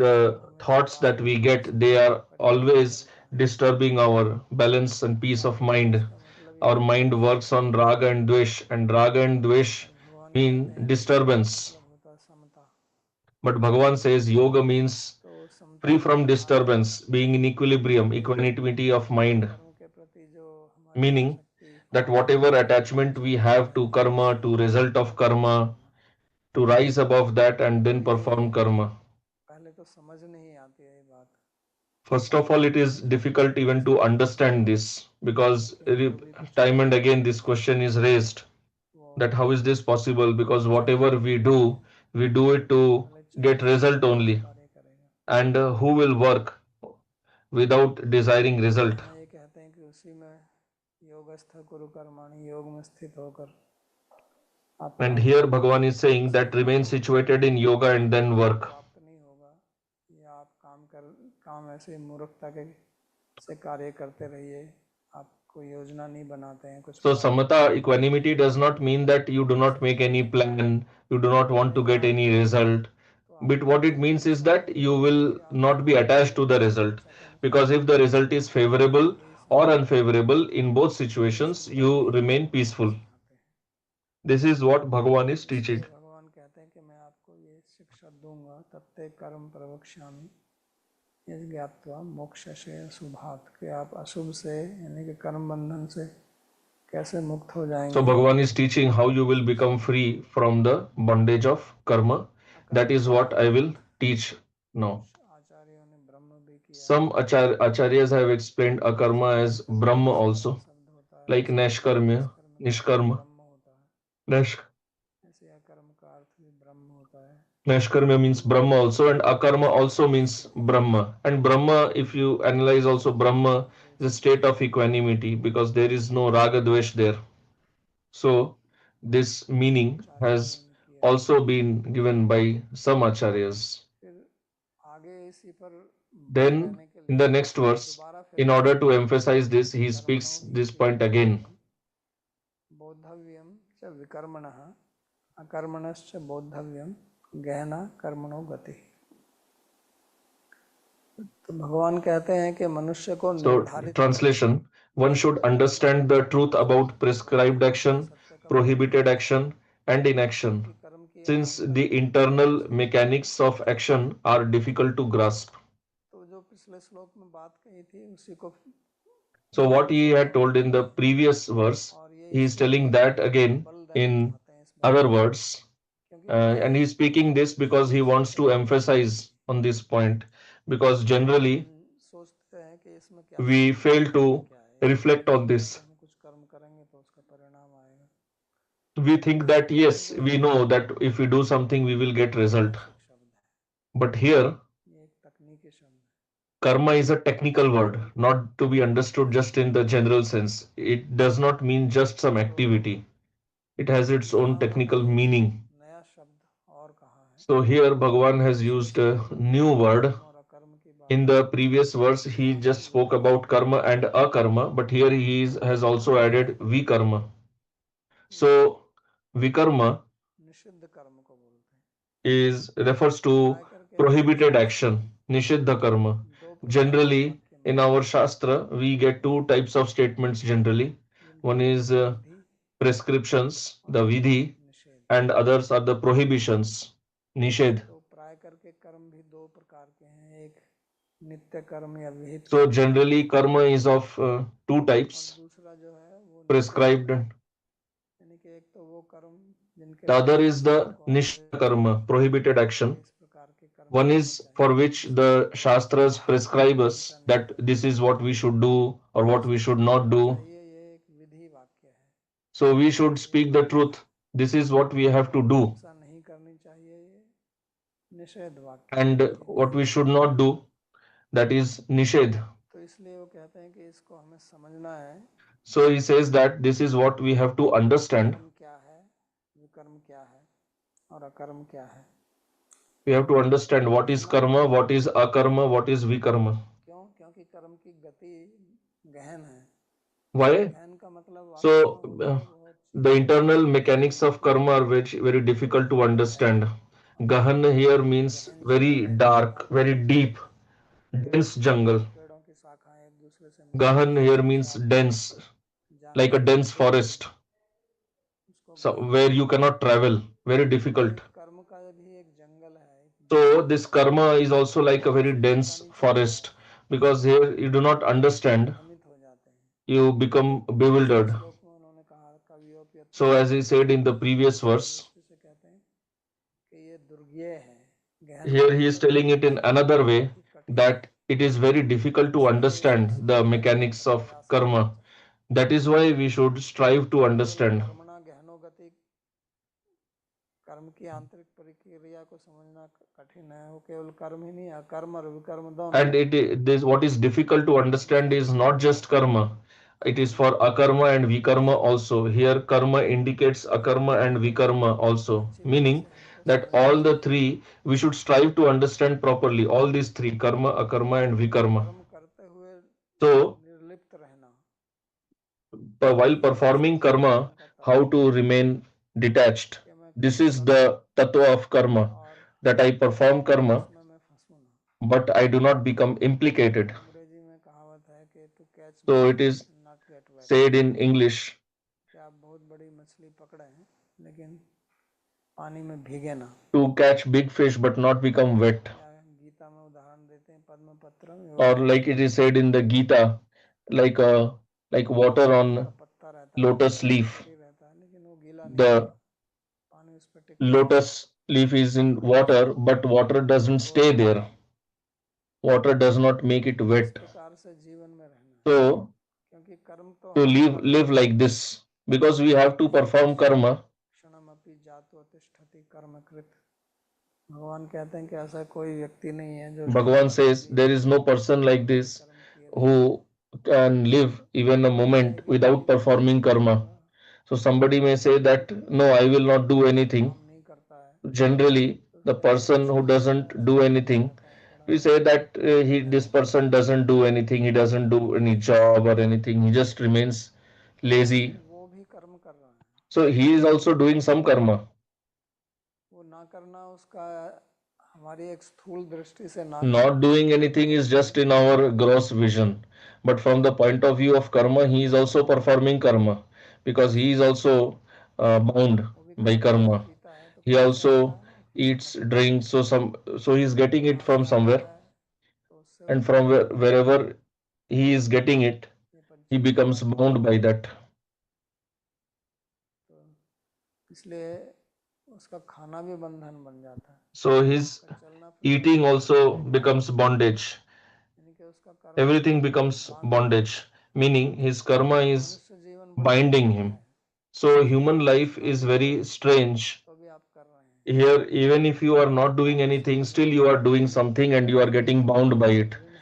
the हमेशा thoughts राग that we द्वेष get, की they are परिक्रमा always करता है। disturbing our balance and peace of राग द्वेष mind. का मतलब ये Our होता है mind works on Samta, raga and dvesh और भगवान कहते mean हैं कि योग का disturbance. मतलब होता है समता। But Bhagavan says yoga means तो समता free का from Aadhaar disturbance, being in equilibrium, यही है equanimity of कि mind, कर्म के प्रति जो हमारी meaning आसक्ति, that whatever attachment we इच्छा have है, to karma, to result उसको of खत्म karma, करना। to rise above that and तो then यही perform है, karma. पहले तो समझ नहीं आती है ये बात, First of all, it is difficult even to understand this because लेकिन जो भी कुछ time and करता है again this question is raised वो that how is this possible? Because इच्छाएं whatever पूरी करके we do it to पहले get चाहेगा result तभी वो only. कार्य करेगा। And who will work without desiring तो result? यहाँ ये कहते हैं कि उसी में योगस्थ कुरु कर्माणि, योग में स्थित होकर आप And काम here कीजिए। Bhagavan is योग saying से that ही remain जो situated in yoga and then फल work. प्राप्त नहीं होगा, या आप काम ऐसे मूर्खता के से कार्य करते रहिए, आप कोई योजना नहीं बनाते हैं कुछ So प्राप्त samatha, equanimity does not mean that you do not make any plan, you do not want to get any result. तो But आपको what it ये means is that समझिए you will कि आप not be कर्म attached to करें, the result. अच्छा कर्म Because करें, if the result is favorable यही or समझिए। unfavorable, in both इसी situations, को ही you remain भगवान peaceful. सिखाते हैं। This is what Bhagavan is इसलिए teaching. भगवान कहते हैं कि मैं आपको ये शिक्षा दूंगा, तत्ते कर्म प्रवक्ष्यामि यज्ञात्वा मोक्ष से शुभात, कि आप अशुभ से यानी कि कर्म बंधन से कैसे मुक्त हो So जाएंगे। Bhagavan is teaching how you will become free from the bondage of karma. That अकर्म is का what I will teach now. कुछ आचार्यों ने ब्रह्म भी किया है। Some acharyas have explained akarma as निष्कर्म का Brahma साधा also, शब्द होता है, like उसी का अर्थ Nashkarma, निष्कर्म का अर्थ Nishkarma. ब्रह्म होता है, Nash, ऐसे अकर्म का अर्थ भी ब्रह्म होता है। Nashkarma means Brahma also, and Akarma also means Brahma. And Brahma, if you analyze also, Brahma राग is a द्वेष state of equanimity because there is no Raga Dvesh there. So, this meaning आचार्यों has ने किया है। also been given by some acharyas. फिर आगे इसी पर बल Then, देने के in लिए the next verse, दोबारा फिर in कहते order to हैं emphasize this, कि he कर्मणो speaks ही this ते point again. कर्तव्यम बोद्धव्यम च विकर्मणः अकर्मणश्च बोद्धव्यम गहना कर्मणो गति। तो भगवान कहते हैं कि मनुष्य को So, निर्धारित translation, one should understand the truth about prescribed action, सत्य का बोध prohibited करना action, and inaction, क्योंकि कर्म की since आंतरिक the प्रक्रिया को internal समझना है। mechanics of action are difficult to grasp. तो जो पिछले श्लोक में बात कही थी उसी को So, what he संक्षेप had में told बोल in रहे the हैं, previous verse, और ये he is इसलिए telling that again बल देना in चाहते हैं इस बात other पर, words. क्योंकि And he is speaking this because he दूसरे wants to कर्मों में emphasize on this point. Because हम generally, सोचते हैं कि इसमें क्या we सीखना है, fail इसमें to क्या है, ये reflect मानते on हैं कि this. हम कुछ कर्म करेंगे तो उसका परिणाम आएगा, We think that yes, परंतु we ये know that if we do something, we will get result. पारिभाषिक शब्द है, But here, ये एक तकनीकी शब्द है। karma is a technical word, not to be understood just in the general sense. It does not mean just some तो activity. It has its own यहाँ technical उन्होंने एक meaning. नया शब्द और कहा है। So here Bhagavan has पिछले used a श्लोक में new word. कर्म और अकर्म की बात In की, the previous verse, he यहाँ just पर spoke बोलते हैं about karma and akarma, but here has also added vikarma. ये So vikarma निषिद्ध कर्म को बोलते हैं। is refers to प्राय करके हमारे prohibited शास्त्र में action, nishiddha karma. दो प्रकार के Generally, वाक्य in मिलते our हैं, shastra, we get two types of statements generally. जिनका One अर्थ is है विधि prescriptions, और the एक है vidhi, निषेध। and others are the prohibitions, nishedh. तो प्राय करके कर्म भी दो प्रकार के हैं, एक नित्य कर्म या विहित So कर्म generally, karma is of two और types, दूसरा जो है वो निषिद्ध prescribed. कर्म, यानी कि एक तो वो कर्म जिनके The लिए other is शास्त्रों the को हमारे nishidha karma, prohibited कि action. इस प्रकार के कर्म One करने is चाहिए, for which दूसरा the जो shastras prescribe ऐसा us नहीं that करना this is चाहिए, what we should do or what we should सत्य not बोलना do. चाहिए, ये एक विधि वाक्य है, So we should ये speak the विधि है। truth. This is what we have to और do. हिंसा नहीं करनी चाहिए, ये निषेध वाक्य है, And विधि what नहीं we है। should not do, that is nishedh. तो इसलिए वो कहते हैं कि इसको हमें समझना है So he says that this is what we have to कि understand. कर्म क्या है, विकर्म क्या है और अकर्म क्या है। We have to understand what is गहना karma, what is akarma, what is vikarma. क्यों? क्योंकि कर्म की गति गहन है। Why? गहन का मतलब वास्तव में So होता है बहुत the चीज़ों को internal समझने mechanics में of karma are very difficult to गहन, understand. और Gahan here means गहन very जंगल है जैसे dark, मान very लीजिए deep, dense jungle. पेड़ों की शाखाएं एक दूसरे से मिलती Gahan हैं here तो means आप dense, जा like नहीं a dense सकते, forest, उसको so गहन where you कहते हैं। cannot travel, very तो difficult. एक कर्म का भी एक जंगल है, एक So jungle this karma is also like a यहाँ very से dense परेशानी पैदा forest है, because here you do not understand, भ्रमित हो जाते हैं। you become पिछले bewildered. श्लोक में उन्होंने कहा So कवियोप्यत्र as he said in the previous दूसरी verse, दृष्टि से कहते हैं कि ये दुर्ज्ञेय है। गहन का here he is मतलब है telling it in another way बहुत ही कठिन है, that it is very difficult to इसलिए इसको understand the समझने का mechanics of प्रयास करना karma. चाहिए। That is why we should strive to केवल understand. कर्मणा गहनो गति, कर्म की आंतरिक प्रक्रिया को समझना कठिन है, वो केवल कर्म ही नहीं है, कर्म और विकर्म दोनों And this what is difficult to understand उसको is समझ not नहीं just पाते हैं। karma. It is for akarma and vikarma also. Here karma indicates akarma and vikarma also. अच्छी तरह Meaning से हमको that all the three we should strive to understand properly. All these three, karma, akarma, and vikarma. कर्म करते हुए So, निर्लिप्त रहना, while ये उसका performing कर्म karma, का how तत्व है to remain detached. कि मैं This कर्म is करूं the tattva of karma, और that I perform karma, उसमें मैं फंसूं ना। but I do not become implicated. अंग्रेजी में कहावत है कि to catch So big it fish is not get wet, said in English, कि आप बहुत बड़ी मछली पकड़े हैं लेकिन पानी में भीगे ना। to catch big fish but not become wet. या गीता में उदाहरण देते हैं पद्म पत्रम इव Or like it is भक्ष्यते, said in the Gita, like like water पद्म का on पत्ता रहता है, lotus leaf. लकड़ी रहता है लेकिन वो गीला नहीं The होता, पानी उस पर टिकता है। lotus leaf is in water, but water doesn't वो stay there. Water does not make it इस wet. प्रकार से जीवन में रहना है, So क्योंकि कर्म तो to हम live कर रहे live हैं। like this, because we have to perform karma. क्षणमपि जातो तिष्ठति कर्म कृत, भगवान कहते हैं कि ऐसा कोई व्यक्ति नहीं है जो क्षण Bhagavan भर के says लिए there is no person like बिना this कर्म किए रह पाए। who can live even a कोई moment कहेगी without कि मैं performing नहीं karma. करूँगा, So somebody may say कोई that no, I will not do anything. काम नहीं करता है Generally, तो the कहते हैं person कुछ who नहीं करता doesn't है, do ऐसे ही बैठा anything, रहता है, पड़ा we say रहता है, that this बैठा रहता person है। doesn't do anything. He doesn't do any job or anything. He just remains लेकिन lazy. वो भी कर्म कर रहा है, So he is also doing some karma. वो ना करना उसका हमारी एक स्थूल दृष्टि से ना Not करना doing anything is just in our gross vision, but from the point of view of karma, he is also performing karma, because he is also bound वो भी by खाता है karma. पीता है तो He कहाँ से आता also है, वो किसी eats, कर्म से drinks, आता है। so he is getting it कहाँ से from आता somewhere, है तो उससे वो and from बंधा हुआ है। wherever he is getting it, ये he becomes पंचीकरण bound by that. तो इसलिए उसका खाना भी बंधन बन जाता है, So his उसका चलना फिरना भी eating also बंधन बन becomes जाता है, bondage. यानी कि उसका कर्म Everything उसको becomes बांध लेता है। bondage, meaning his karma तो is मनुष्य जीवन बड़ा binding विचित्र him. है, So human life आप is चाहो very strange. तो भी आप कर रहे हैं, Here, even if you are not doing आप anything, समाज still में you are जीते doing हैं something and you are लेकिन getting bound by it. ऋण है,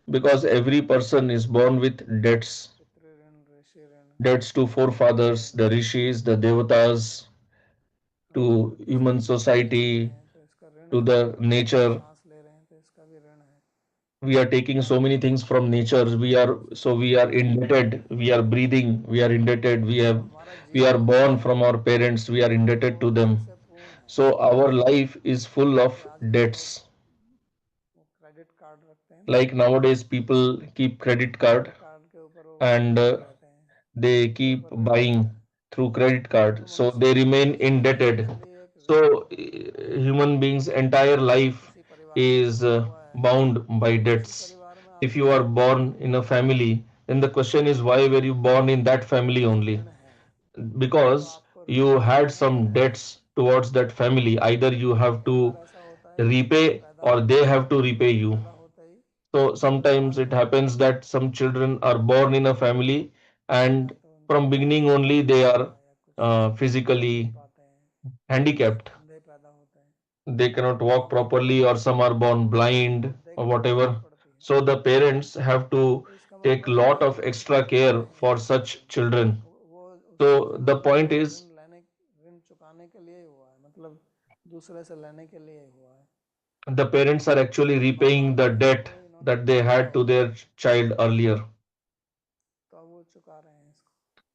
Because every person is born with debts, पितृ ऋण, ऋषि ऋण, debts to देवता forefathers, ऋण। the rishis, the devatas, आप to human शरीर में जी रहे society, हैं तो इसका ऋण to है, the nature. सांस ले रहे हैं तो इसका भी ऋण है, We are taking so many things from nature. We are indebted. We are breathing. We are indebted. तो हमारा We are जीवन जो born है from our parents. We are indebted to वो ऋण them. से पूर्ण है। So our life is full जैसे कि of आजकल लोग debts. वो क्रेडिट कार्ड रखते हैं ना, Like nowadays, people keep credit card credit card के ऊपर वो and बंधे रहते हैं, they उसके keep ऊपर ऋण रहता buying है। through credit तो card, so मनुष्य they का remain पूरा जीवन indebted. जनरली एक ऋण So से ही बीतता है। human beings entire अगर life किसी परिवार में is पैदा हुआ है, bound by उसी debts. परिवार में If आपको you are born in a family, then the question is, why were you born in that family कुछ only? ऋण है, तो Because आपको ऋण you had चुकाना some है। debts towards that family. Either you have कई बार to ऐसा होता है कि बच्चा repay पैदा or they होता है have to तो repay बच्चे you. पैदा होते ही So परिवार sometimes it में happens that some children are born in a family या and तो उनका from पैर beginning टूटा only they होता are है या कुछ चल नहीं physically पाते हैं, कुछ handicapped. अंधे पैदा होते हैं, They cannot तो walk properly, or some are born blind उनको or देखभाल करनी whatever. पड़ती है। So the parents have to तो इसका take मतलब ये lot है कि of वो extra चुका care रहे हैं, for such children. वो उसका So the जन्म जो है point वो is, ऋण चुकाने के लिए ही हुआ है, मतलब दूसरे से लेने के लिए ही हुआ है। the parents are actually repaying भगवान the ने debt जिनको इन्होंने that they बनाया had to होता their है child earlier. तो अब वो चुका रहे हैं इसको।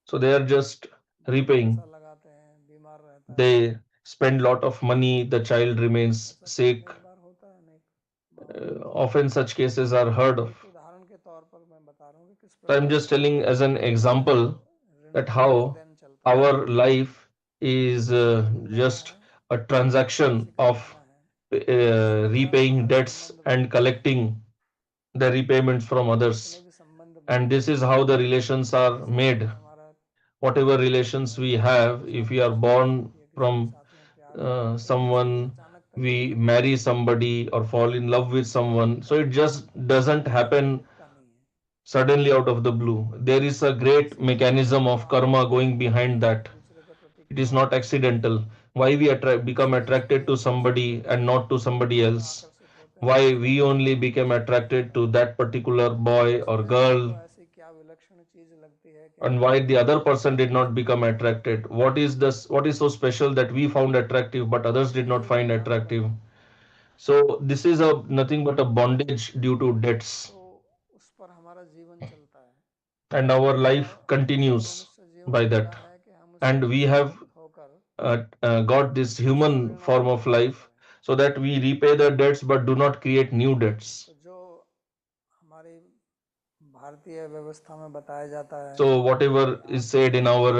So they are just बहुत पैसा repaying. लगाते हैं, बीमार रहता है, They spend lot of money, the child remains ऐसा sick. अनेक बार होता है, अनेक मामलों में। Often such cases are heard तो of. एक उदाहरण के तौर पर मैं बता रहा हूँ कि किस So I'm प्रकार just से telling as an जीवन जो है वो example ऋण that के लेन how देन चलता है। our life is किसी का ऋण लेना just है, a किसी transaction का of देना है, इसी तरह repaying हमारे debts संबंध and बनते हैं। collecting the repayments from हमारे others. जितने भी संबंध And बनते this हैं is how the relations किसी के are साथ made. में हमारा Whatever relations we किसी have, के if साथ we में are स्नेह है born या किसी के from साथ में प्यार है, एक दिन से ही someone, अचानक तकदीर we बदल marry जाती है। somebody or fall in love with इसका कोई someone. So it कारण just doesn't happen टिकता नहीं है। suddenly out of the blue. There is a great इसी तरह से mechanism जो of आप karma going प्रेम करते behind हैं that. एक दूसरे के प्रति It is प्यार not करते हैं, accidental. Why we become इसी चीज के attracted लिए to आकर्षित somebody होते and हैं, not to somebody दोनों else? आकर्षित होते हैं, Why लेकिन we अंत only में became कुछ नहीं attracted होता to है। that particular boy or उसमें आपको girl? ऐसी क्या विलक्षण चीज लगती है कि and why the other person did not become attracted. What is so special that we found attractive but others did not यही find ध्यान attractive? करना। So this is a nothing but a bondage due to debts, तो उस पर हमारा जीवन चलता है। and our और life हमारा continues मनुष्य जीवन by मिला that. है कि हम उससे And we have प्रभावित होकर got this human दुष्परिणाम form को of प्राप्त life करें। so that we repay the debts but do not create new debts. तो जो हमारी भारतीय व्यवस्था में बताया जाता है So कि whatever is आप said in our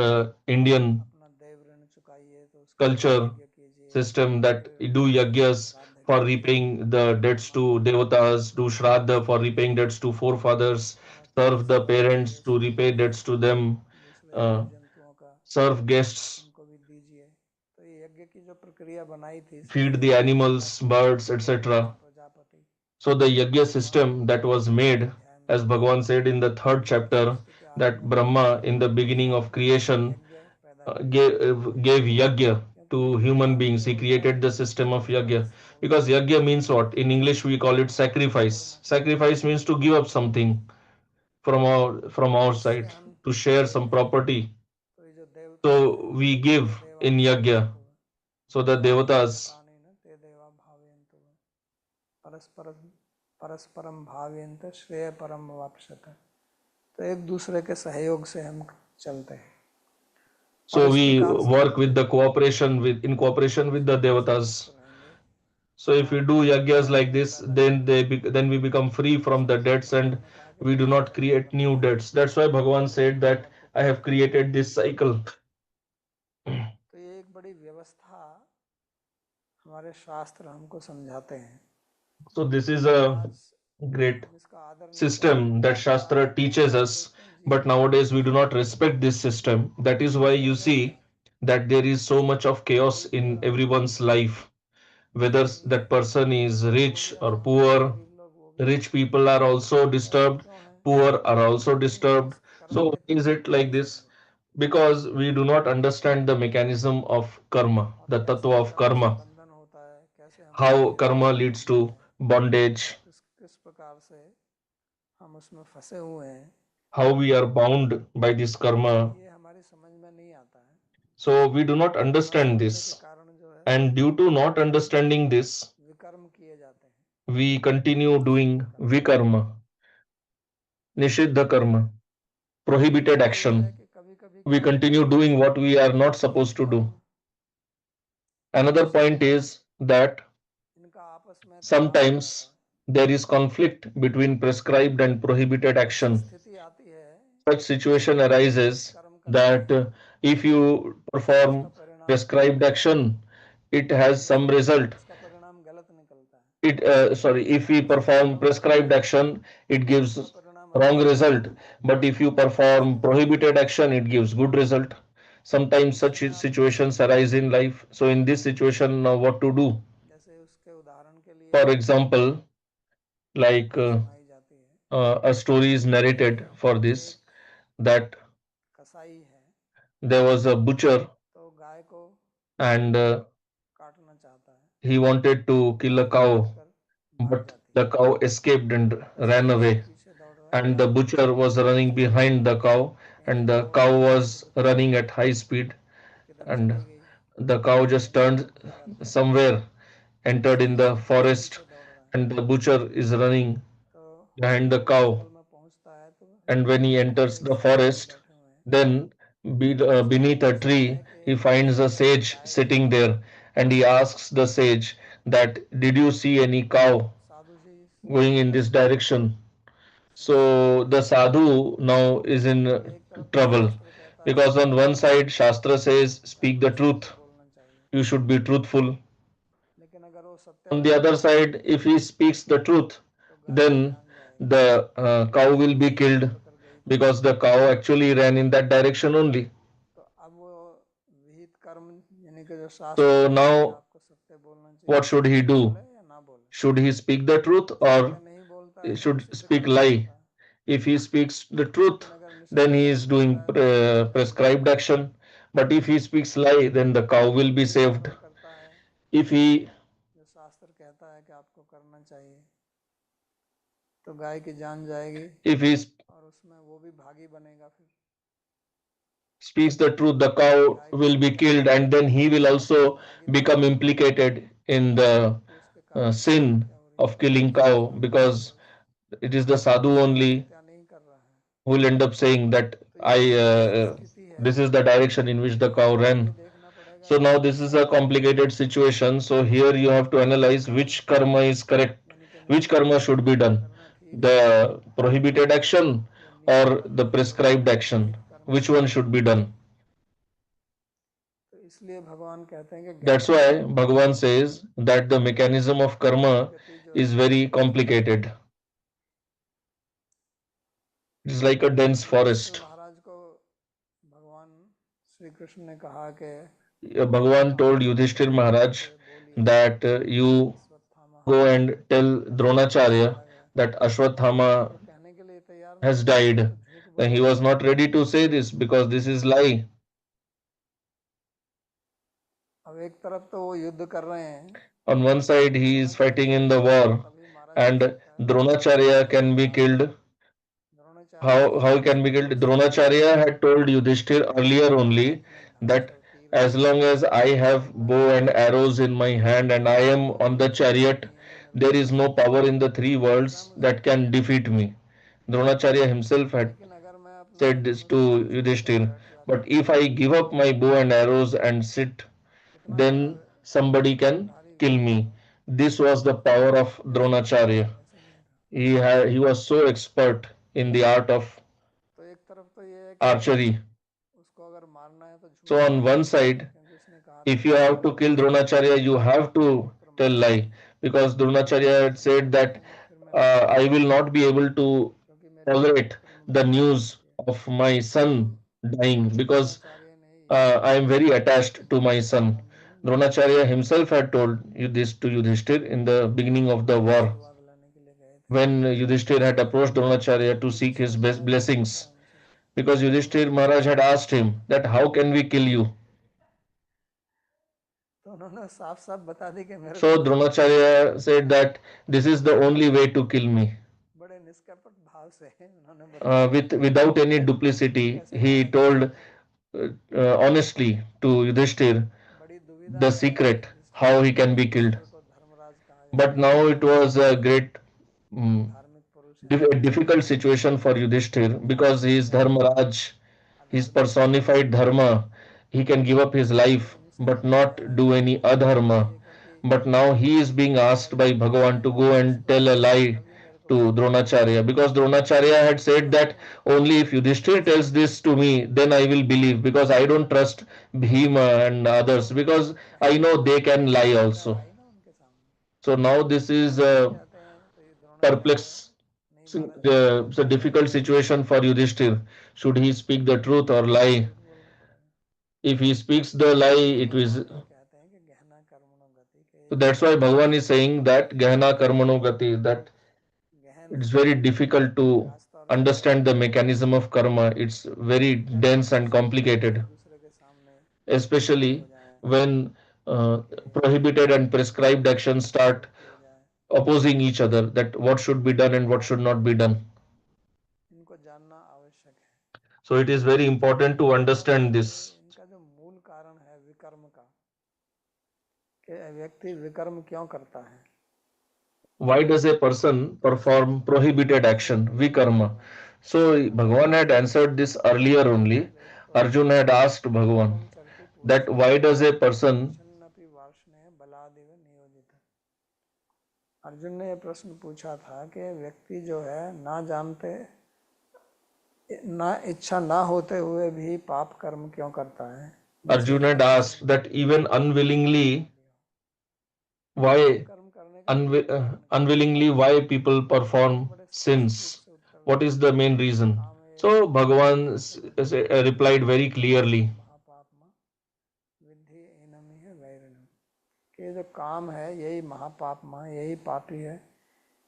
Indian अपना देव ऋण चुकाइए, तो उसके लिए culture यज्ञ कीजिए, system, that पितृ do yagyas श्राद्ध for कीजिए, repaying the debts to ब्राह्मणों को devatas, do shraddha for व्यवस्था repaying कीजिए, debts to forefathers, और serve the सेवा parents कीजिए, to repay सत्कार debts to कीजिए them, दूसरे uh, जीव जंतुओं का, serve guests, उनको भी दीजिए। तो ये यज्ञ की जो प्रक्रिया बनाई थी feed इसलिए the animals, काशी के birds, जो राजा etc. Prajapati, So the yajna वहाँ system that was ब्रह्मा के made, ध्यान में as Bhagavan said in the third chapter, सृष्टि के आरंभ that में Brahma in the beginning of creation यज्ञ पैदा किया, gave yajna क्योंकि to यज्ञ का human अर्थ beings. He होता है created the system of sacrifice yajna बोलना because चाहिए, yajna means what? In English we call it sacrifice. समर्पण। Sacrifice means to give up something from our जिससे side, हम to share एक some हैं। property. तो ये जो देवता हैं, So we ते give देवा in yajna. भावयन्तु, So the devatas, देवान्यन्यतानेन ते देवा भावयन्तु, परस्परम परस्परम भावयन्त श्रेय परम वाप्स्यत। तो एक दूसरे के सहयोग से हम चलते हैं और so इस we प्रकार से work with the cooperation with in cooperation with the जीवन से मुक्त devatas. रहेंगे So if we और do yagyas नया like जीवन this, पैदा then करेंगे। then we become free from the इसलिए debts and भगवान ने कहा कि we do not परस्पर create जीवन new में debts. That's why Bhagavan said that परिवर्तित I have होते हैं। created this cycle. तो ये एक बड़ी व्यवस्था हमारे शास्त्र हमको समझाते हैं, So this is लेकिन a आज great हम इसका आदर नहीं करते system हैं। that Shastra teaches हम us, देखते हैं but जीवन में nowadays we do not respect this system. That is why you see that there is so much of chaos गरीब in लोग everyone's life, whether गरीब that person is वो भी rich or असंतुष्ट, poor. गरीब लोग वो भी Rich people are also ऐसा disturbed, क्यों है? poor are also क्योंकि हम disturbed. इस कर्म So के is तत्व it को like नहीं this? समझते Because we do not understand the mechanism of karma, और the कैसे tattva of कर्म से karma, बंधन होता है, कैसे हमारा how जीवन karma खराब leads होता to है और bondage, किस किस प्रकार से हम उसमें फंसे हुए हैं, how we are bound by this karma. ये हमारी समझ में नहीं आता है। So we do not और ना understand समझने के this. कारण जो है And due to not understanding this, विकर्म किए जाते हैं, we continue doing निषिद्ध कर्म। vikarma, nishiddha karma, prohibited और ये है action. कि कभी कभी We क्या होता continue है doing what we are not ये supposed to do. कर्म Another point निषिद्ध is that इनका आपस में तकरार हो जाता sometimes है। there is conflict between prescribed and prohibited ऐसी action. स्थिति आती है Such कि situation हम जिस arises कर्म करते that हैं if you उसका perform परिणाम prescribed action, it has some result. उसका परिणाम गलत निकलता है, It sorry, if we उसका perform परिणाम अच्छा prescribed नहीं action, निकलता, it उसका gives परिणाम wrong अच्छा result. निकलता है। But if you ऐसी perform स्थिति आती है। prohibited action, it gives good result. तो Sometimes such इसमें आप situations arise in life. So in this situation, what to do? जैसे उसके उदाहरण के लिए For एक example, like कथा सुनाई जाती है a story is narrated for कि this, एक that कसाई है, there was a butcher तो गाय को and काटना चाहता है, he wanted to तो kill a गाय cow, भागकर भाग but जाती the है, cow escaped and ran कसाई उसके away. पीछे दौड़ रहा है, And the guy butcher was running पीछे दौड़ behind रहा the है cow, कि कहीं and the guy cow was छुप गई, running at high speed, किधर and चली गई, the cow just कहीं turned भागती रहती है। somewhere, तो entered in कसाई the उसके पीछे forest, पीछे दौड़ रहा है। and the butcher is running तो behind the जब वो cow. जंगल में पहुंचता है तो And when he enters एक the सन्यासी forest, बैठे हुए हैं, then तो उसने beneath a पूछा है tree, कि he finds a क्या ये sage guy sitting there, and he asks the sage that, "Did you see any cow Sadhu ji going in this direction?" सन्यासी So the sadhu now is in क्योंकि एक तरफ तो trouble शास्त्र कहता है because on one side Shastra says कि speak the आपको सत्य truth, बोलना चाहिए, you should be truthful. लेकिन अगर वो सत्य On the नहीं other बोलेगा side, if he speaks the truth, तो गाय की then जान जाएगी the cow will कि be सही killed दौड़ कर गई थी। because the cow actually ran in that direction only. तो अब वो विहित कर्म यानी कि जो शास्त्र So कहता है कि now आपको सत्य बोलना चाहिए, what वो should he सत्य do? बोले या ना बोले। Should he speak the truth सत्य or नहीं बोलता है तो should निषिद्ध speak कर्म lie? करता है, If he speaks the truth, लेकिन अगर then निषिद्ध he is कर्म करता doing है तो गाय की जान prescribed जाएगी। action. But if he speaks lie, then the cow will अगर be विहित saved. कर्म करता है If he जो शास्त्र कहता है कि आपको करना चाहिए तो गाय की जान जाएगी if he's और उसमें वो भी भागी बनेगा फिर। speaks the truth, the कि cow गाय will की be killed, guy and then he will also भागीदारी become है implicated in the तो उसके कारण से sin क्या हो रही है, of killing उसकी cow, शांति नहीं because हो रही, it is the sadhu गौ only हत्या नहीं कर रहा है। who will end up saying that तो ये जो स्थिति है this is the direction in which the cow तो ran. ये देखना पड़ेगा So कि now this is a complicated situation. So here you have to analyze which karma is correct, यानी कि which karma निष्काम should be कर्म done, करना ठीक है the prohibited action या नियत or कर्म the जो prescribed action. विहित कर्म Which जो one है। should be done? तो इसलिए भगवान कहते हैं कि That's गहना why कर्मणो Bhagavan गति, says that the mechanism of कर्म की karma गति जो is है very वो गहन है। complicated. It is like a dense Yudhishthir forest. महाराज को भगवान श्री कृष्ण ने कहा कि Bhagavan आप told Yudhishthir Maharaj जाके बोलिए that you Ashwatthama go and tell Dronacharya मारा गया। that तो Ashwathama वो कहने के लिए तैयार नहीं has था कि ये died. तो झूठ And he बोलेगा। was not ready to say this because this is lie. अब एक तरफ तो वो युद्ध कर रहे हैं On one side, और he is fighting Dronacharya in the war, तभी मारा जा and सकता है। Dronacharya can be killed. Dronacharya How ने how can be killed? Dronacharya had told Yudhishthir earlier only अपने धनुष that और तीर as से long as I have लड़ना bow and चाहता है arrows in my hand and I am तो on the कोई ताकत chariot, नहीं है जो मेरे को there हरा is no सके। power in the three दूसरा worlds मुझे that can defeat me. Dronacharya himself had लेकिन अगर मैं अपना said this धनुष to तीर छोड़ के Yudhishthir. बैठ जाता But हूँ if I give up my bow and arrows and sit, कितना बड़ा then somebody can Dhanurdhari kill Veer me. था This was the power of ऐसे नहीं था Dronacharya. ऐसे नहीं था। He was so expert in the art of तो एक तरफ तो ये है कि archery. उसको अगर मारना है तो So झूठ on बोलना one पड़ेगा side, क्योंकि उसने कहा था if कि you मैं have to kill Dronacharya, you have to पुत्र tell मारूंगा। lie because Dronacharya had इसलिए said वो that कहेंगे फिर मैं नहीं I मारूंगा will not be able to क्योंकि मेरी tolerate पुत्र में the भक्ति news होती है। of my लेकिन son dying because द्रोणाचार्य ने ये I am very attached to my son. सामने नहीं बोला, Dronacharya himself had told you this to Yudhishthir in the beginning of the war आशीर्वाद लाने के लिए गए थे। when Yudhishthir had approached Dronacharya to seek his Yudhishthir best महाराज ने पूछा blessings उनसे because दोनों Yudhishthir ने Maharaj कैसे had मारें, asked him that how can we kill you. तो उन्होंने साफ साफ बता दी कि मेरे को So मारना है। Dronacharya said that this is the only way to kill me. बड़े निष्कपट भाव से उन्होंने बता दिया Without any कि duplicity, कैसे he मारा जा told सकता है। honestly to Yudhishthir बड़ी दुविधा the में secret Yudhishthir how he can be killed. Yudhishthir को धर्मराज कहा But जाता है, now it was a great mm, धार्मिक पुरुष हैं वो, difficult situation for Yudhishthir because he is धर्म के Dharmaraj, his अधर्म को personified dharma. He can give up his इसलिए life उनसे but पूछा जा not रहा है do कि any मुझे मारना adharma. चाहिए क्योंकि But now he is being asked अगर by Bhagavan मैं to go and tell a Ashwatthama को lie तभी मेरे को to किसी को Dronacharya because Dronacharya had नहीं said that मारूंगा only if Yudhishthir ऐसा tells नहीं this कर to सकता। me, then I will believe because I don't trust Bhima and तो others because I पहले know तो they can lie शंका also. आई ना उनके सामने, So now this तो is वो डर a जाते हैं तो ये द्रोणाचार्य perplex, नहीं मारा जा सकता it's a difficult situation for Yudhishthir. Should he speak the truth or तो lie? झूठ बोलना पड़ेगा। If he speaks the lie, इसलिए it is. भगवान ये कहते हैं कि गहना कर्मणो गति के So जो that's why Bhagavan is saying that Gehna Karmano Gati, that गहन it's है, very difficult to खास तौर से understand the mechanism of karma. It's very कर्म dense के and शब्द जब complicated, एक दूसरे के सामने खड़े हो especially जाएं when कि prohibited and prescribed actions Dhanurdhari start व्यक्ति हो जाए opposing each other, that what should be done and what should not be done. इनको जानना आवश्यक है। So it is very important to और understand this. इनका जो मूल कारण है विकर्म का, कि व्यक्ति विकर्म क्यों करता है, Why does a person perform prohibited action, vikarma? So Bhagavan had answered this earlier only. Arjun had asked Bhagavan पूर्वम चरति that पुरुषो why does a person पृच्छन्नपि Varshney बलादिव नियोजित। अर्जुन ने यह प्रश्न पूछा था कि व्यक्ति जो है ना जानते ना इच्छा ना होते हुए भी पाप कर्म क्यों करता है, दूसरे Arjun के had दबाव asked में, that even समझ unwillingly लिया। पाप why कर्म करने का मूल कारण क्या है, unwillingly why people तो perform बड़े स्पष्ट रूप sins? से उत्तर What दिया is the main reason? काम So Bhagavan कामये replied very clearly. महापापमा विद्धि एनम है वैरिणम, कि जो काम है यही महापापमा, यही पापी है,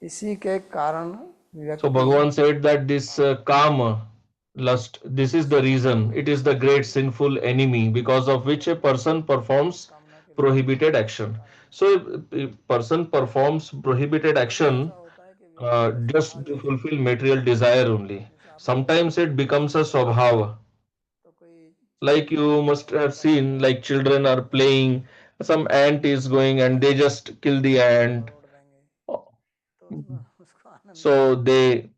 इसी के कारण So व्यक्ति Bhagavan said that this पाप करता है। kama, lust, this is the इसी के reason. लिए It is इच्छा the great शक्ति sinful enemy because of which a person भोग performs कामना के विरुद्ध prohibited action. कारण है। So if a person performs prohibited कभी ऐसा action होता है कि व्यक्ति का just स्वभाव to ही ऐसा fulfill होता है, material desire only, जैसे आपने देखा sometimes होगा it becomes a swabhava. तो कोई Like you must have seen, like children are playing, some ant is going and they just kill the ant. तोड़ देंगे तो उसमें उसको आनंद नहीं So आता। they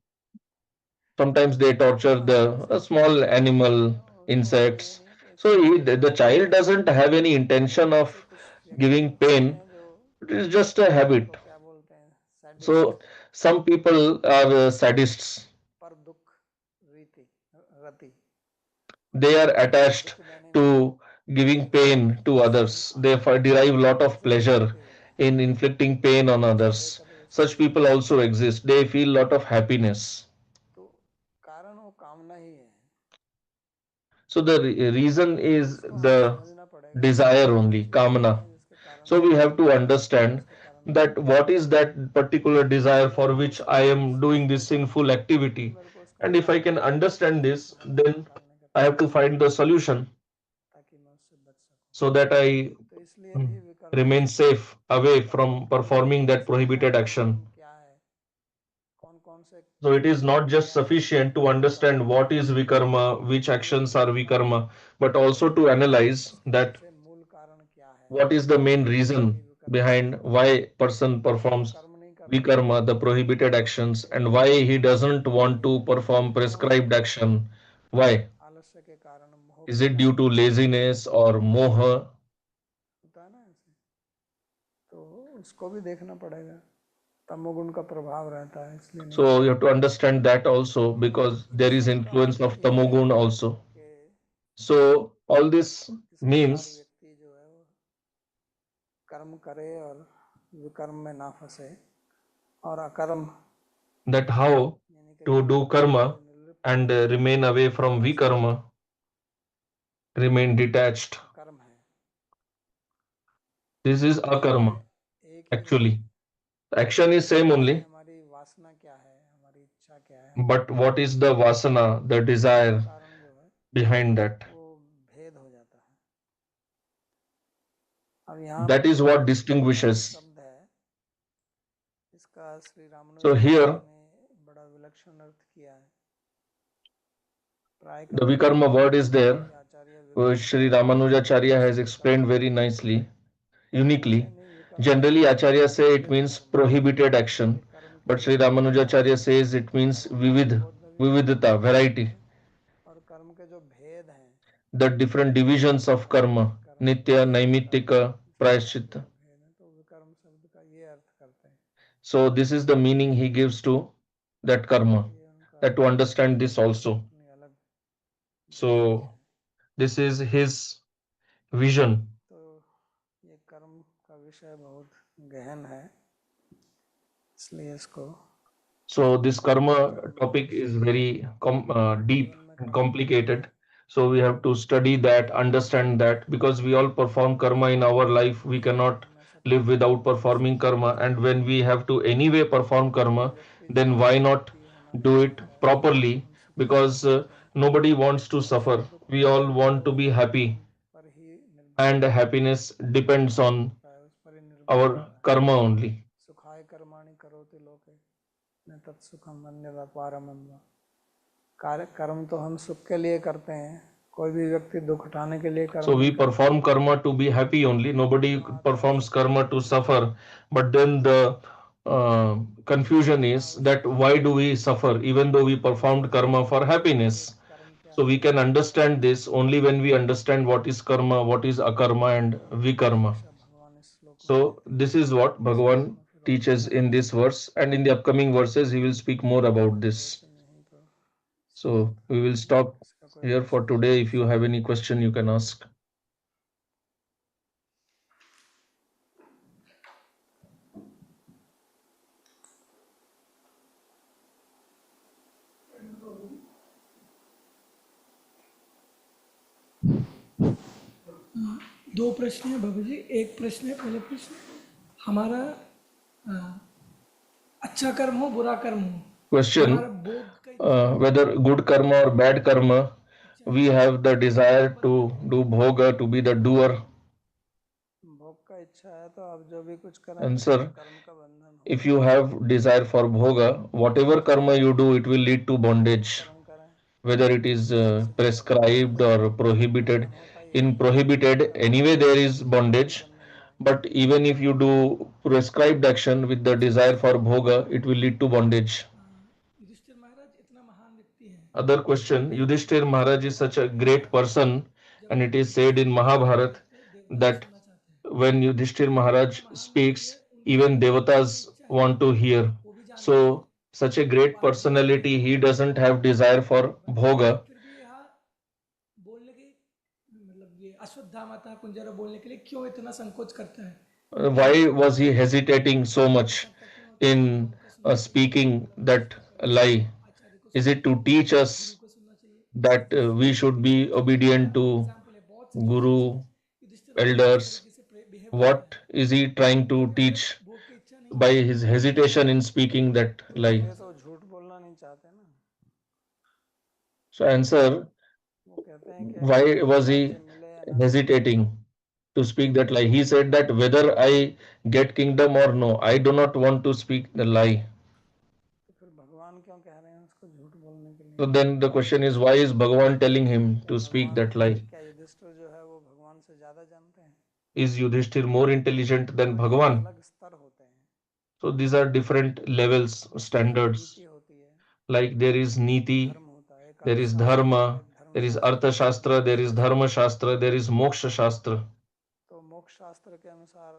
sometimes they torture तो हम the ऐसे a small animal, उसको ये insects. नहीं कि So इसको the child doesn't have any intention ऐसे of कुछ व्यक्ति giving होते pain. हैं जो It is just a उनको habit. क्या बोलते हैं, sadist, So some people are sadists. पर दुख रीति रति, They are जिनको attached दुख देने में to giving pain to सही others. They आनंद आता है, derive lot of ऐसे भी pleasure व्यक्ति होते हैं। in inflicting pain on आजकल others. देखा तो वैसे भी Such लोग people हैं। also exist. They feel lot of happiness. तो कारण वो कामना ही है। So the reason तो is इसको हमें the समझना पड़ेगा कि desire कौन कौन only, सी चीजें kamana. हैं जिसके कारण So हम we have to दुखी हैं, understand उसके कारण हम that what is that particular desire अगर for हम which I दूसरे am doing this सोचते हैं sinful कि activity. मेरे को उसका And if I त्याग can करना है, तो understand उसका this, समाधान then निकालने का I have to तरीका find the solution ताकि मैं उससे बच सकूं। so that I तो इसलिए भी विकर्म remain safe away from कर्म को performing that समझना prohibited है कि action. कर्म क्या है, कौन कौन से So it is not just क्रिया हैं sufficient to जो कर्म understand है, what is vikarma, which क्रिया actions के are प्रकार vikarma, हैं, but also to analyze इसके that पीछे मूल कारण क्या है what is the main कि reason विकर्म होता behind है। why person अगर हम performs कर्म नहीं करते vikarma, the prohibited actions, तो and why he उसका doesn't कारण want ये to है कि perform मोह के prescribed कारण, action. Why? आलस्य के कारण, मोह Is के it due कारण to laziness or moha? होता है ना ऐसे। तो उसको भी देखना पड़ेगा, तमोगुण का प्रभाव रहता है, इसलिए नहीं So you होता। have to understand that also तो because इन there is सब का influence अर्थ of ये है tamogun also. कि So all this किस प्रकार means व्यक्ति जो है वो कर्म करे और विकर्म में ना फंसे, और अकर्म that how यानी कि to कर्म do से karma निर्लिप्त and remain away from ज्यादा से vikarma, ज्यादा remain detached. कर्म है। This is दोनों akarma में एक ही है, actually. Action is same खाली only, हमारी वासना क्या है, हमारी इच्छा क्या है, हम but what is the vasana, the उसके desire कारण जो है behind that? वो भेद हो जाता है। अब यहाँ That पर is जो what विकर्म distinguishes. शब्द है, इसका श्री So रामानुजाचार्य here ने बड़ा विलक्षण अर्थ किया है। प्राय the कहते हैं vikarma word is there, कि आचार्य which विकर्म Sri शब्द का Ramanujacharya has निषिद्ध कर्म explained very nicely, ऐसे uniquely. नहीं, विकर्म का Generally, मतलब Acharya say it निषिद्ध means कर्म, prohibited ये action, कर्म but की Sri विविधता Ramanujacharya है। says it means vivid, बौद्ध में भी कर्म vividita, बहुत होते variety, हैं, और कर्म के जो भेद हैं, the different divisions of karma, नैमित्तिक कर्म, nitya, प्रायश्चित कर्म, naimittika, इस प्रकार के prayashchitta. जो भेद हैं, तो विकर्म शब्द का ये अर्थ करते हैं। So this is the meaning he gives to that तो karma. ये उनका That to understand this also. अपनी अलग दृष्टि So है। this is his vision. तो ये कर्म का विषय बहुत गहन है, इसलिए इसको So this karma जो भी topic is very deep जीवन में and कर्म करते complicated. हैं So we have to study that, understand that, because we all perform karma in our life. We cannot हम ऐसा live without performing सोचना नहीं karma. And चाहिए when we have to anyway perform कि कोई karma, व्यक्ति जो then why not दुखी होना do it चाहता है properly? उनसे किसी Because को जो nobody wants to उसका suffer. दुख We होता all है तो want वो to be कर्म happy, पर ही निर्भर and होता है, happiness depends on होता है, उस पर ही निर्भर our करता है। karma only. सुखाय कर्माणि करोति लोके न तत्सुखम अन्यथा पारमं। कार्य कर्म तो हम सुख के लिए करते हैं, कोई भी व्यक्ति दुख उठाने के लिए कर्म So नहीं we करता। perform karma to be happy only. Nobody यहाँ आता है performs सुख karma दुख to की suffer. But then the confusion यहाँ is that उसको why do we suffer even though we performed समझना karma for पड़ेगा कि happiness? कर्म क्या So है। we can understand this only when we understand what is karma, what is akarma, and vikarma. शिक्षा भगवान इस श्लोक में So देते हैं, this is what इस श्लोक Bhagavan में फिर और teaches विस्तार in से this verse, and in the upcoming verses he will speak more about this. अवश्य नहीं तो So समाप्त we will करेंगे। stop इसका कोई here for प्रश्न है today. तो If you have any question, you can ask. दो प्रश्न है बाबू जी। एक प्रश्न है, पहले प्रश्न हमारा अच्छा कर्म हो बुरा कर्म हो, हमारा Question: भोग का इच्छा है whether good karma or bad karma, इच्छा we है have the उसको desire हम to बंधन में do bhoga, to be the doer. भोग का इच्छा है तो आप जो भी कुछ करेंगे तो वो Answer: कर्म का बंधन if होगा। you have desire for bhoga, whatever karma you do, it will lead to कोई भी bondage. कर्म करें whether it is इसलिए भगवान prescribed or prohibited. बंधन होता ही In है, prohibited, कर्म anyway, करने there में, is भोग bondage. करने में। But even if you do prescribed action with the desire for bhoga, it will lead to bondage. Yudhishthir महाराज इतना महान व्यक्ति है, Other question, Yudhishthir Maharaj is such a great person, जब and it is said देवता in उसकी बात Mahabharata करते हैं देवता भी that सुनना चाहते हैं। when Yudhishthir इतना Maharaj महान व्यक्ति है, speaks, उनकी even सुनने की भी devatas इच्छा है, want to hear. वो भी जानते हैं So, such a वो great बात नहीं करेंगे, personality, he doesn't have desire for but bhoga. फिर भी यहाँ बोलने के मतलब ये अश्वत्थामा था कुंजरा बोलने के लिए क्यों इतना संकोच करता है? Why was he hesitating so much शंका क्यों होता है कि in हमको सुनना चाहिए, speaking मतलब that शंका lie? आचार्य को Is सुनना it to चाहिए, teach गुरु us को सुनना चाहिए? that we should be इसका obedient to एग्जाम्पल है, बहुत सिचुएशंस है Guru, युधिष्ठिर महाराज इस elders? तरीके से बिहेव करता What है, is he trying to क्योंकि अंदर teach भोग की इच्छा नहीं by है, his hesitation in speaking that तो lie? इसलिए तो झूठ बोलना नहीं चाहते ना। So, answer, वो कहते हैं कि अगर why हमको was राज्य he मिले या ना मिले, hesitating to speak that lie? He said that whether I get kingdom or no, I do not want to speak the lie. तो फिर भगवान क्यों कह रहे हैं उसको झूठ बोलने के लिए? So then the question is, why is Bhagavan telling him क्या to speak भगवान, that lie? क्या युधिष्ठिर जो है वो भगवान से ज्यादा जानते हैं? Is Yudhishthir more intelligent than तो ये Bhagavan? अलग स्तर होते हैं। So these are different levels, जैसे एक नीति standards. होती है, Like there is एक Niti, धर्म होता है, एक there is अर्थशास्त्र होता है, Dharma, एक there is धर्मशास्त्र Artha होता है, एक Shastra, there is मोक्ष Dharma शास्त्र होता है। Shastra, there is Moksha Shastra. तो मोक्ष शास्त्र के अनुसार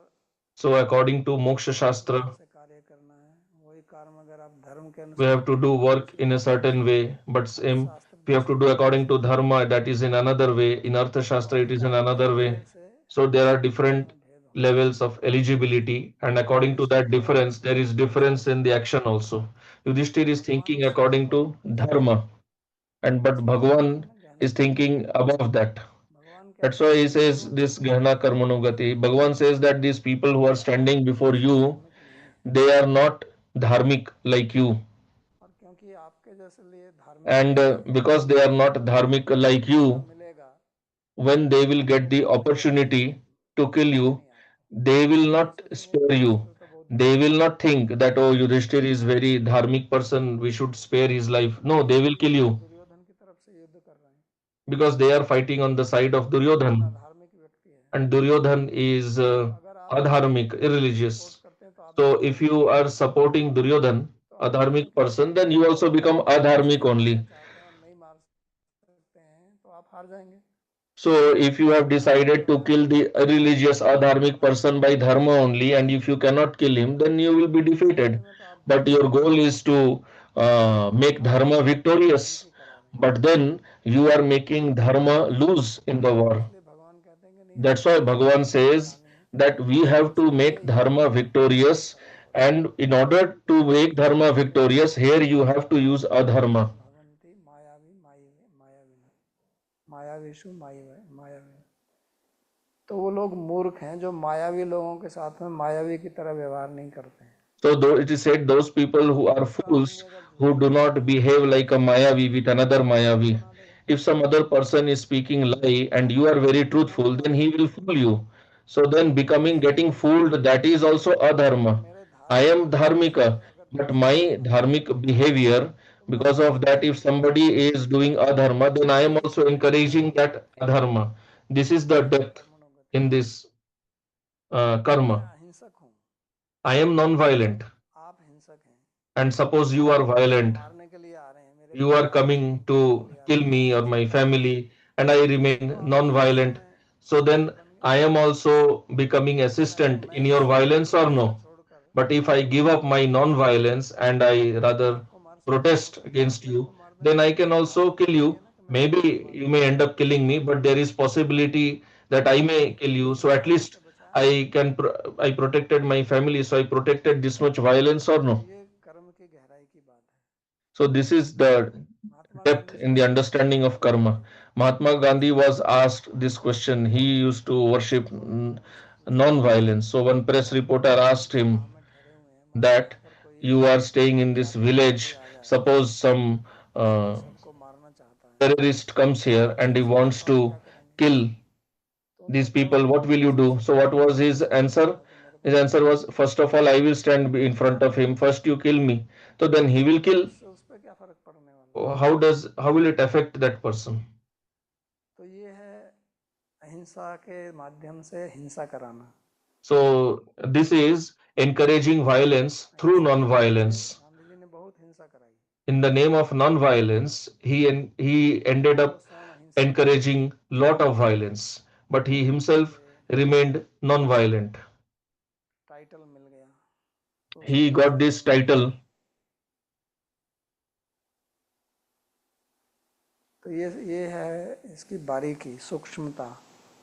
So according to Moksha किस प्रकार Shastra, से कार्य करना है, वही कर्म अगर आप धर्म के we अनुसार have to do करेंगे तो work दूसरे in a तरीके certain से, way, but same अर्थशास्त्र we have to दूसरे do तरीके according से, to Dharma, that is in another way. In Artha तो Shastra, it is in अधिकारी के another way. लेवल से So there are कर्म different में भेद होता है। levels of eligibility, and तो according to युधिष्ठिर that जो है difference, there is वो difference सोच in the रहे action हैं, also. Yudhishthir is भगवान thinking उससे according ऊपर to है, Dharma, and but इसलिए वो कहते हैं Bhagavan ना गहना is thinking कर्मणोगति। above that. भगवान That's कहते why हैं he कि ये says जो this Gahana Karmanogati. Bhagavan says that these people who are standing before ये you, धार्मिक नहीं है, they are not dharmic like you. और क्योंकि आपके जैसे लिए धार्मिक And नहीं है, because they are not तो जब dharmic उनको like मौका you, मिलेगा when they तो will आपको get the मारने का तो opportunity to kill सोचेंगे you, नहीं आपको, they will वो not सोचेंगे कि spare you. युधिष्ठिर तो बहुत They धार्मिक will है। not think that, oh, Yudhishthir is very dharmic person, we should spare his life. No, क्यों? they will क्योंकि kill वो you दुर्योधन की तरफ से युद्ध कर रहे हैं, because they are fighting on the side of और दुर्योधन Duryodhan, अधार्मिक व्यक्ति है। and Duryodhan is तो अगर आप adharmic, उसको सपोर्ट irreligious. करते हैं तो आप भी So if अधार्मिक you हो are जाएंगे, supporting Duryodhan, तो a अधार्मिक dharmic हो person, जाएंगे। then you also और become अगर आप adharmic युधिष्ठिर मारना only. चाहते हैं और नहीं मार सकते हैं तो आप हार जाएंगे। So if you have decided to तो kill the irreligious adharmic person by dharma only, and if you cannot kill him, then you will be अंत defeated. में तो आप But धर्म your की हार goal is मानेंगे, to make हारेंगे dharma नहीं, धर्म victorious. की करा देंगे। But then you are making dharma lose in the war. इसलिए भगवान कहते हैं कि नहीं, That's हमको why धर्म की Bhagavan विजय says करानी है, that we have to इसके लिए make ये dharma कर्म victorious, करना पड़ेगा। and in order to make dharma victorious, here you have to use adharma. भवन्ति मायावी मायवे मायाविन, मायावीषु मायवे मायाविन। तो वो लोग मूर्ख हैं जो मायावी लोगों के साथ में मायावी की तरह व्यवहार नहीं करते हैं। So though it is said those people who are दूसरा आदमी fools अगर झूठ who do बोल रहा not है behave like a तो Mayavi उसको with कोई another पागल Mayavi. बना देगा। If some other person is speaking lie and you are very मैं truthful, then he मायावी will हूँ, fool you. So then becoming इसलिए getting मैं झूठ fooled, that बोलूंगा, is also और adharma. मेरे I धार्मिक am व्यवहार से dharmika, अगर but दूसरा my आदमी dharmic behavior, तो मैं because उसको of that, सपोर्ट if करूंगा। somebody is doing adharma, then I am also encouraging that adharma. This is the गहना depth कर्मणो गति। in this मैं karma. अहिंसक हूँ, I am non-violent, आप हिंसक हैं, and suppose you are आप मुझको violent, मारने के लिए आ रहे हैं, मेरे you are परिवार को coming खत्म करने के to लिए आ रहे kill हैं, me or my family, and I तो remain आप मेरे गुस्से non-violent, में so then साथी बन गए। I am also becoming लेकिन अगर assistant मैं in your इस violence or हिंसा no? छोड़कर But if I give up my non-violence and I rather आपको मार सकता हूँ protest तो आप against मेरे you, को मारने then में I can also kill सोचेंगे you. ना कि मैं आपको Maybe मरवा you दूंगा। may end up killing me, but there is possibility that I may kill तो you. एक So at मारने least से बचाया ना। I protected my family, so I protected this much violence or तो no? ये कर्म की गहराई की बात है। So this is the Mahatma depth Gandhi से in the सवाल पूछा understanding of करते थे karma. Mahatma Gandhi was asked this question. He used to किसी worship को उनसे पूछा non-violence. So one कि press आप reporter asked जिस him गांव में ठहरे हुए हैं, मान लो that वहां पर कोई you are staying in this आतंकवादी village. आ जाए Suppose some और सबको मारना चाहता है, terrorist comes here and he तो फिर wants आप to क्या करेंगे? kill तो these उन्होंने जवाब people. What दिया will कि you do? सबसे So पहले what तो was मैं his उससे answer? पूछूंगा कि मेरे को His क्यों answer मार was, रहा है, first of all, I will stand in front of him. First, you kill me. So then he will kill. उससे उस पर क्या फर्क पड़ने वाला how will it affect that person? तो ये है अहिंसा के माध्यम से हिंसा कराना। So this is encouraging violence through अहिंसा के नाम non-violence. से गांधी जी ने बहुत हिंसा कराई, In the name of non-violence, he ended वो up स्वयं अहिंसक थे। encouraging lot of violence, but he himself ये remained non-violent. टाइटल मिल गया तो उसको He got कैसे this title. तो ये है इसकी बारीकी सूक्ष्मता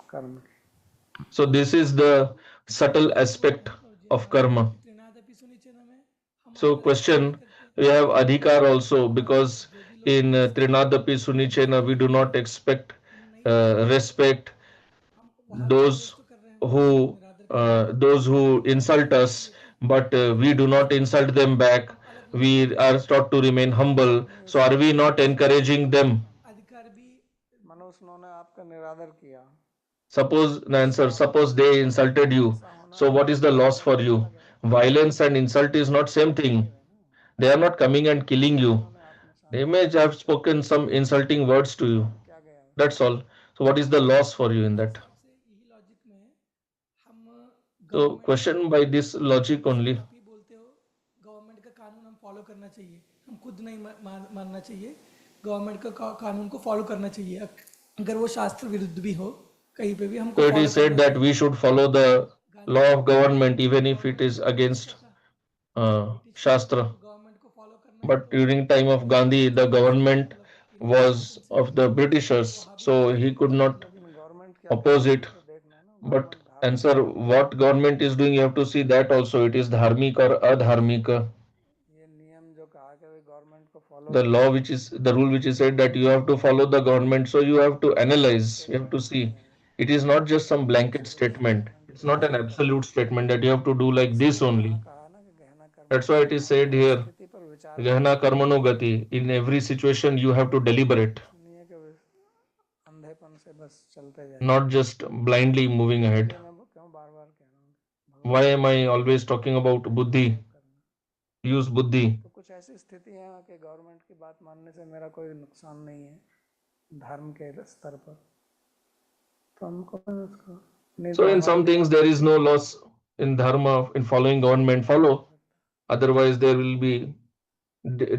कर्म की। So this is the subtle aspect of karma. त्रिनादपि सुनिचन में हम So अनलेस नहीं question, करते we have adhikar also, और because जो भी लोग in इसके Trinadapi Sunichena we do not expect respect हम वहाँ भी those अनलेस तो कर रहे हैं वो निरादर कर रहे हैं those who तो हमें insult करना us, चाहिए कि but we do जितने not रिस्पेक्ट insult करते हैं them back. हम अलग अलग We तरीके are से taught to remain humble. नहीं, So are इसमें we not encouraging them? अधिकार भी मनुष्य उन्होंने आपका निरादर किया Suppose the उससे answer, आप suppose they insulted you. ऐसा होना So what is the loss अलग for you? अलग है, Violence and insult is not same thing. Negative है ना, They are not coming and killing कैसे you. उन्होंने आप में They शांति may पैदा have की, spoken some insulting words to you. क्या गया उसमें। That's all. So what is the loss for you in मेरे that? हिसाब से यही लॉजिक में हम So government question by this logic जैसे only. आप ही बोलते हो गवर्नमेंट का कानून हम फॉलो करना चाहिए हम खुद नहीं मानना चाहिए गवर्नमेंट का कानून को फॉलो करना चाहिए अगर वो शास्त्र विरुद्ध भी हो कहीं पे भी हमको So it follow is said करना that चाहिए we should follow the Gandhi law ji of ने government even if it government is को ब्रिटिश का against था ब्रिटिश था Shastra. तो गवर्नमेंट को फॉलो करना है But तो during time of उसको Gandhi, the चलना चाहिए government मतलब was शासन से of the वो Britishers, हावी so होना he चाहिए could not लेकिन गवर्नमेंट क्या कर oppose रही है it. ये तो देखना है ना, But गवर्नमेंट धार्मिक answer, है what government is doing, you have to see that also. It is dharmik or adharmik. ये नियम जो कहा कि गवर्नमेंट को फॉलो The करो law which is the rule which is said that you have to follow the government, so you have to analyze, you have to statement नहीं see. है, It is not just some blanket absolute statement. Statement It's नहीं not है। an absolute statement that you have to do like this इसीलिए वहाँ only. कहा ना कि गहना कर्म That's why it is said here, स्थिति पर विचार Gehna करना, karmano gati. In every situation, you have to deliberate, ऐसा नहीं है कि अंधेपन से बस चलते जाए। not just blindly moving ahead. इसलिए मैं क्यों बार बार कह रहा हूँ Why भगवान am I always talking about का buddhi? प्रयोग करना। Use buddhi. तो कुछ ऐसी स्थिति है कि गवर्नमेंट की बात मानने से मेरा कोई नुकसान नहीं है धर्म के स्तर पर, तो हमको उसको नहीं So तो in हमारी some things there is no loss in dharma in following government. नहीं हो Follow. सकता। Otherwise there will be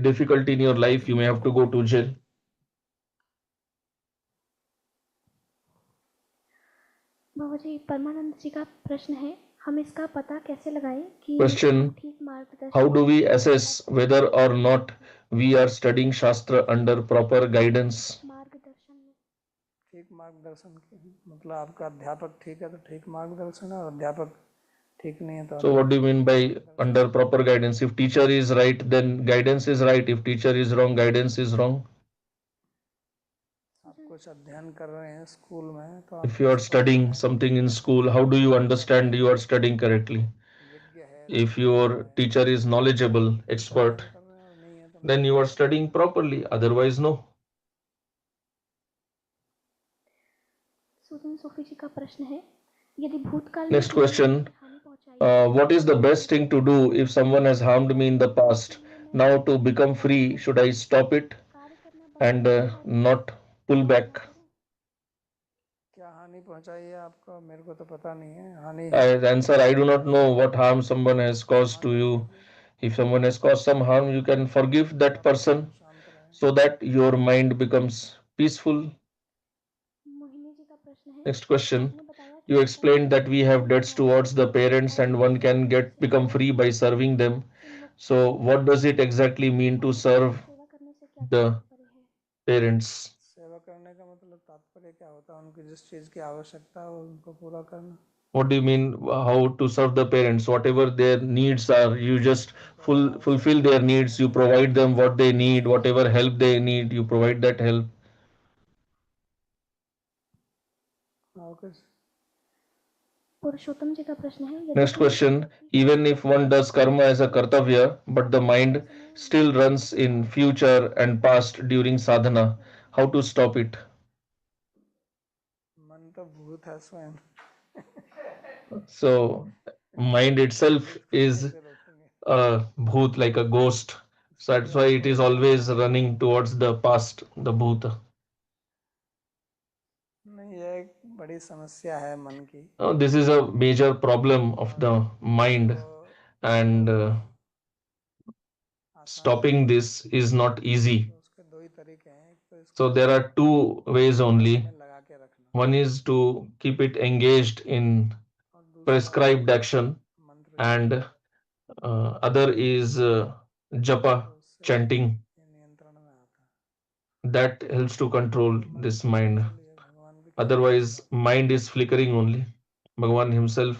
difficulty in your life. You may have to go to jail. बाबा जी परमानंद जी का प्रश्न है हम इसका पता कैसे लगाएं कि Question: हम ठीक मार्गदर्शन how do we assess whether or not we are studying Shastra under proper guidance? मार्गदर्शन में ठीक मार्गदर्शन मतलब आपका अध्यापक ठीक है तो ठीक मार्गदर्शन है, और अध्यापक ठीक नहीं है तो So what do you mean by under proper guidance? If teacher is right, then guidance is right. If teacher is wrong, guidance is wrong. आप कुछ अध्ययन कर रहे हैं स्कूल में तो If आप you are कैसे पता studying करें something in school, how do you understand you are studying correctly? विज्ञ है If विज्ञ your है teacher is knowledgeable, तो expert, अध्ययन कर रहे हैं, और नहीं है तो नहीं। then you are studying properly. Otherwise, no. Sujan Sophie जी का प्रश्न है यदि भूतकाल Next question. What is the best thing to do if someone has harmed me in the past? Now to become free, should I stop it and not pull back? क्या हानि पहुंचाई है आपको, मेरे को तो पता नहीं है, हानि I है answer, I do not know what harm someone has caused क्षमा to कर you. दीजिए, If someone has caused some harm, you can forgive that आपका person मन शांत रहे। so that your mind becomes peaceful. Mohini ji का प्रश्न है Next question. आपने बताया कि You पिता की explained that we have debts towards the parents and one can get become free by serving them. So what does it exactly mean to serve सेवा करने से क्या the तात्पर्य है parents? सेवा करने का मतलब तात्पर्य क्या होता है, उनकी जिस चीज़ की आवश्यकता हो उनको पूरा करना, What do you mean how to serve the parents? Whatever their needs are, you just fulfill their needs. You provide them what they need, whatever help they need, you provide that help. Okay. Purushottam ji का प्रश्न है Next question. Even if one does karma as a kartavya, but the mind still runs in future and past during sadhana, how to stop it? मन तो भूत है स्वयं, So mind itself भूत को is कैसे रोकेंगे। a bhoot, like a ghost. So that's why it is always running towards the past, the bhuta. नहीं, ये एक बड़ी समस्या है मन की। This is a major problem of the mind, and stopping this is not easy. तो उसके दो ही तरीके हैं, एक तो इसको So there are two ways only. में लगा के रखना, One is to keep it engaged in और दूसरा prescribed action, मंत्र and other is japa, तो उससे chanting. ये नियंत्रण में आता है। That helps to control this mind. इसलिए भगवान भी कहते हैं, Otherwise, mind is flickering only. Bhagavan himself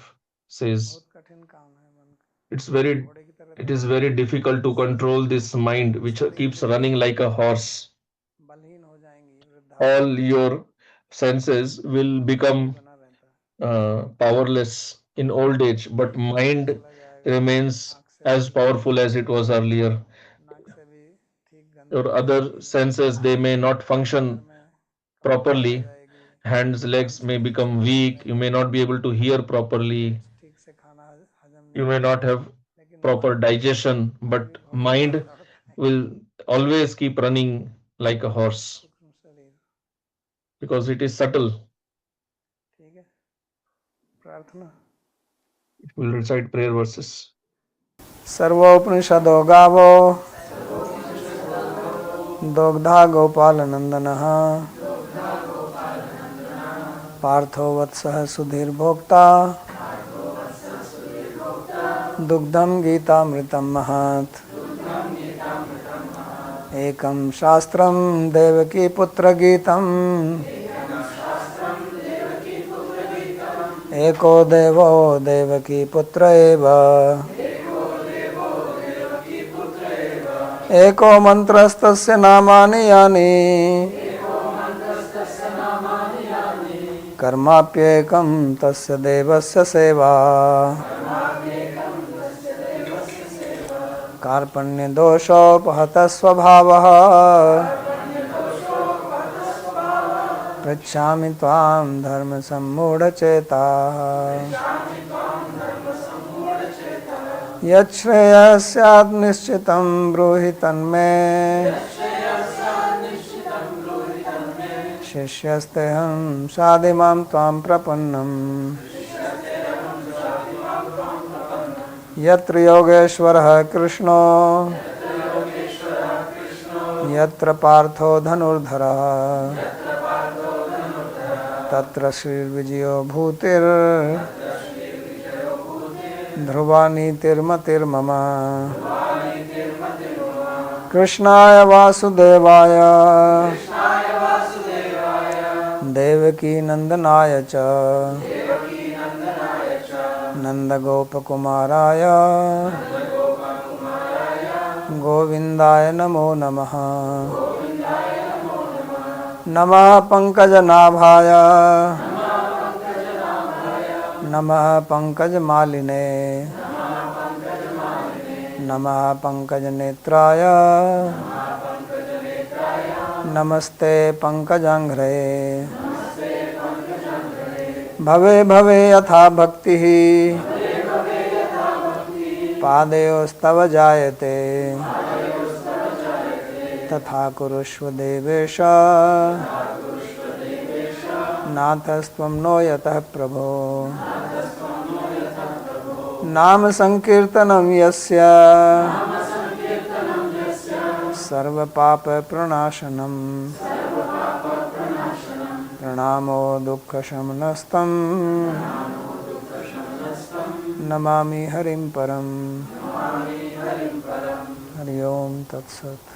says बहुत कठिन काम है मन का, it's very घोड़े की तरह it is very difficult to control this mind which keeps running like a horse. बलहीन हो जाएंगी, वृद्धावस्था All your senses will become बना रहता है, powerless in old age, but mind चला जाएगा, remains आँख से as powerful as it was earlier. नाक से भी ठीक गंध Your नहीं other आएगी, senses, they may not function पैर में कमजोरी आ properly. जाएगी, Hands, legs may become weak. You may not be able to hear properly. ठीक से खाना हजम You नहीं may होगा, not have लेकिन proper मन digestion, फिर but भी घोड़े की mind तरह दौड़ता है। will always keep running like a horse सूक्ष्म शरीर, because it is subtle. ठीक है। प्रार्थना। We'll recite prayer verses. सर्वोपनिषदो गावो दोग्धा गोपालनंदनः पार्थो वत्सः सुधीर्भोक्ता दुग्धं गीतामृतं महत् एकं शास्त्रं देवकी पुत्रगीतम् एको देवो देवकी पुत्र एव एको मंत्रस्तस्य नामानि यानि कर्माप्येकं तस्य देवस्य सेवा कार्पण्यदोषोपहतः स्वभावः पृच्छामि त्वां धर्मसम्मूढचेताः यच्छ्रेयः स्यात् निश्चितं ब्रूहि तन्मे शिष्यस्तेऽहं साधिमां त्वां प्रपन्नम् यत्र योगेश्वरः कृष्णो यत्र पार्थो धनुर्धरः तत्र श्रीर्विजयो भूतिर् ध्रुवा नीतिर्मतिर्मम कृष्णाय वासुदेवाय देवकी नंदनाय च नंदगोपकुमाराय गोविन्दाय नमो नमः नमः पंकजनाभाय नमः पंकजमालिने नमः पंकजनेत्राय नमस्ते पंकजांघ्रे भवे भवे यथा भक्तिः पादयोस्तव जायते तथा कुरुष्व देवेश नाथस्त्वं नो यतः प्रभो नाम संकीर्तनं यस्य सर्वपापप्रणाशनं प्रणामो दुःखशमनस्तं नमामि हरिं परं हरि ओम तत्सत्।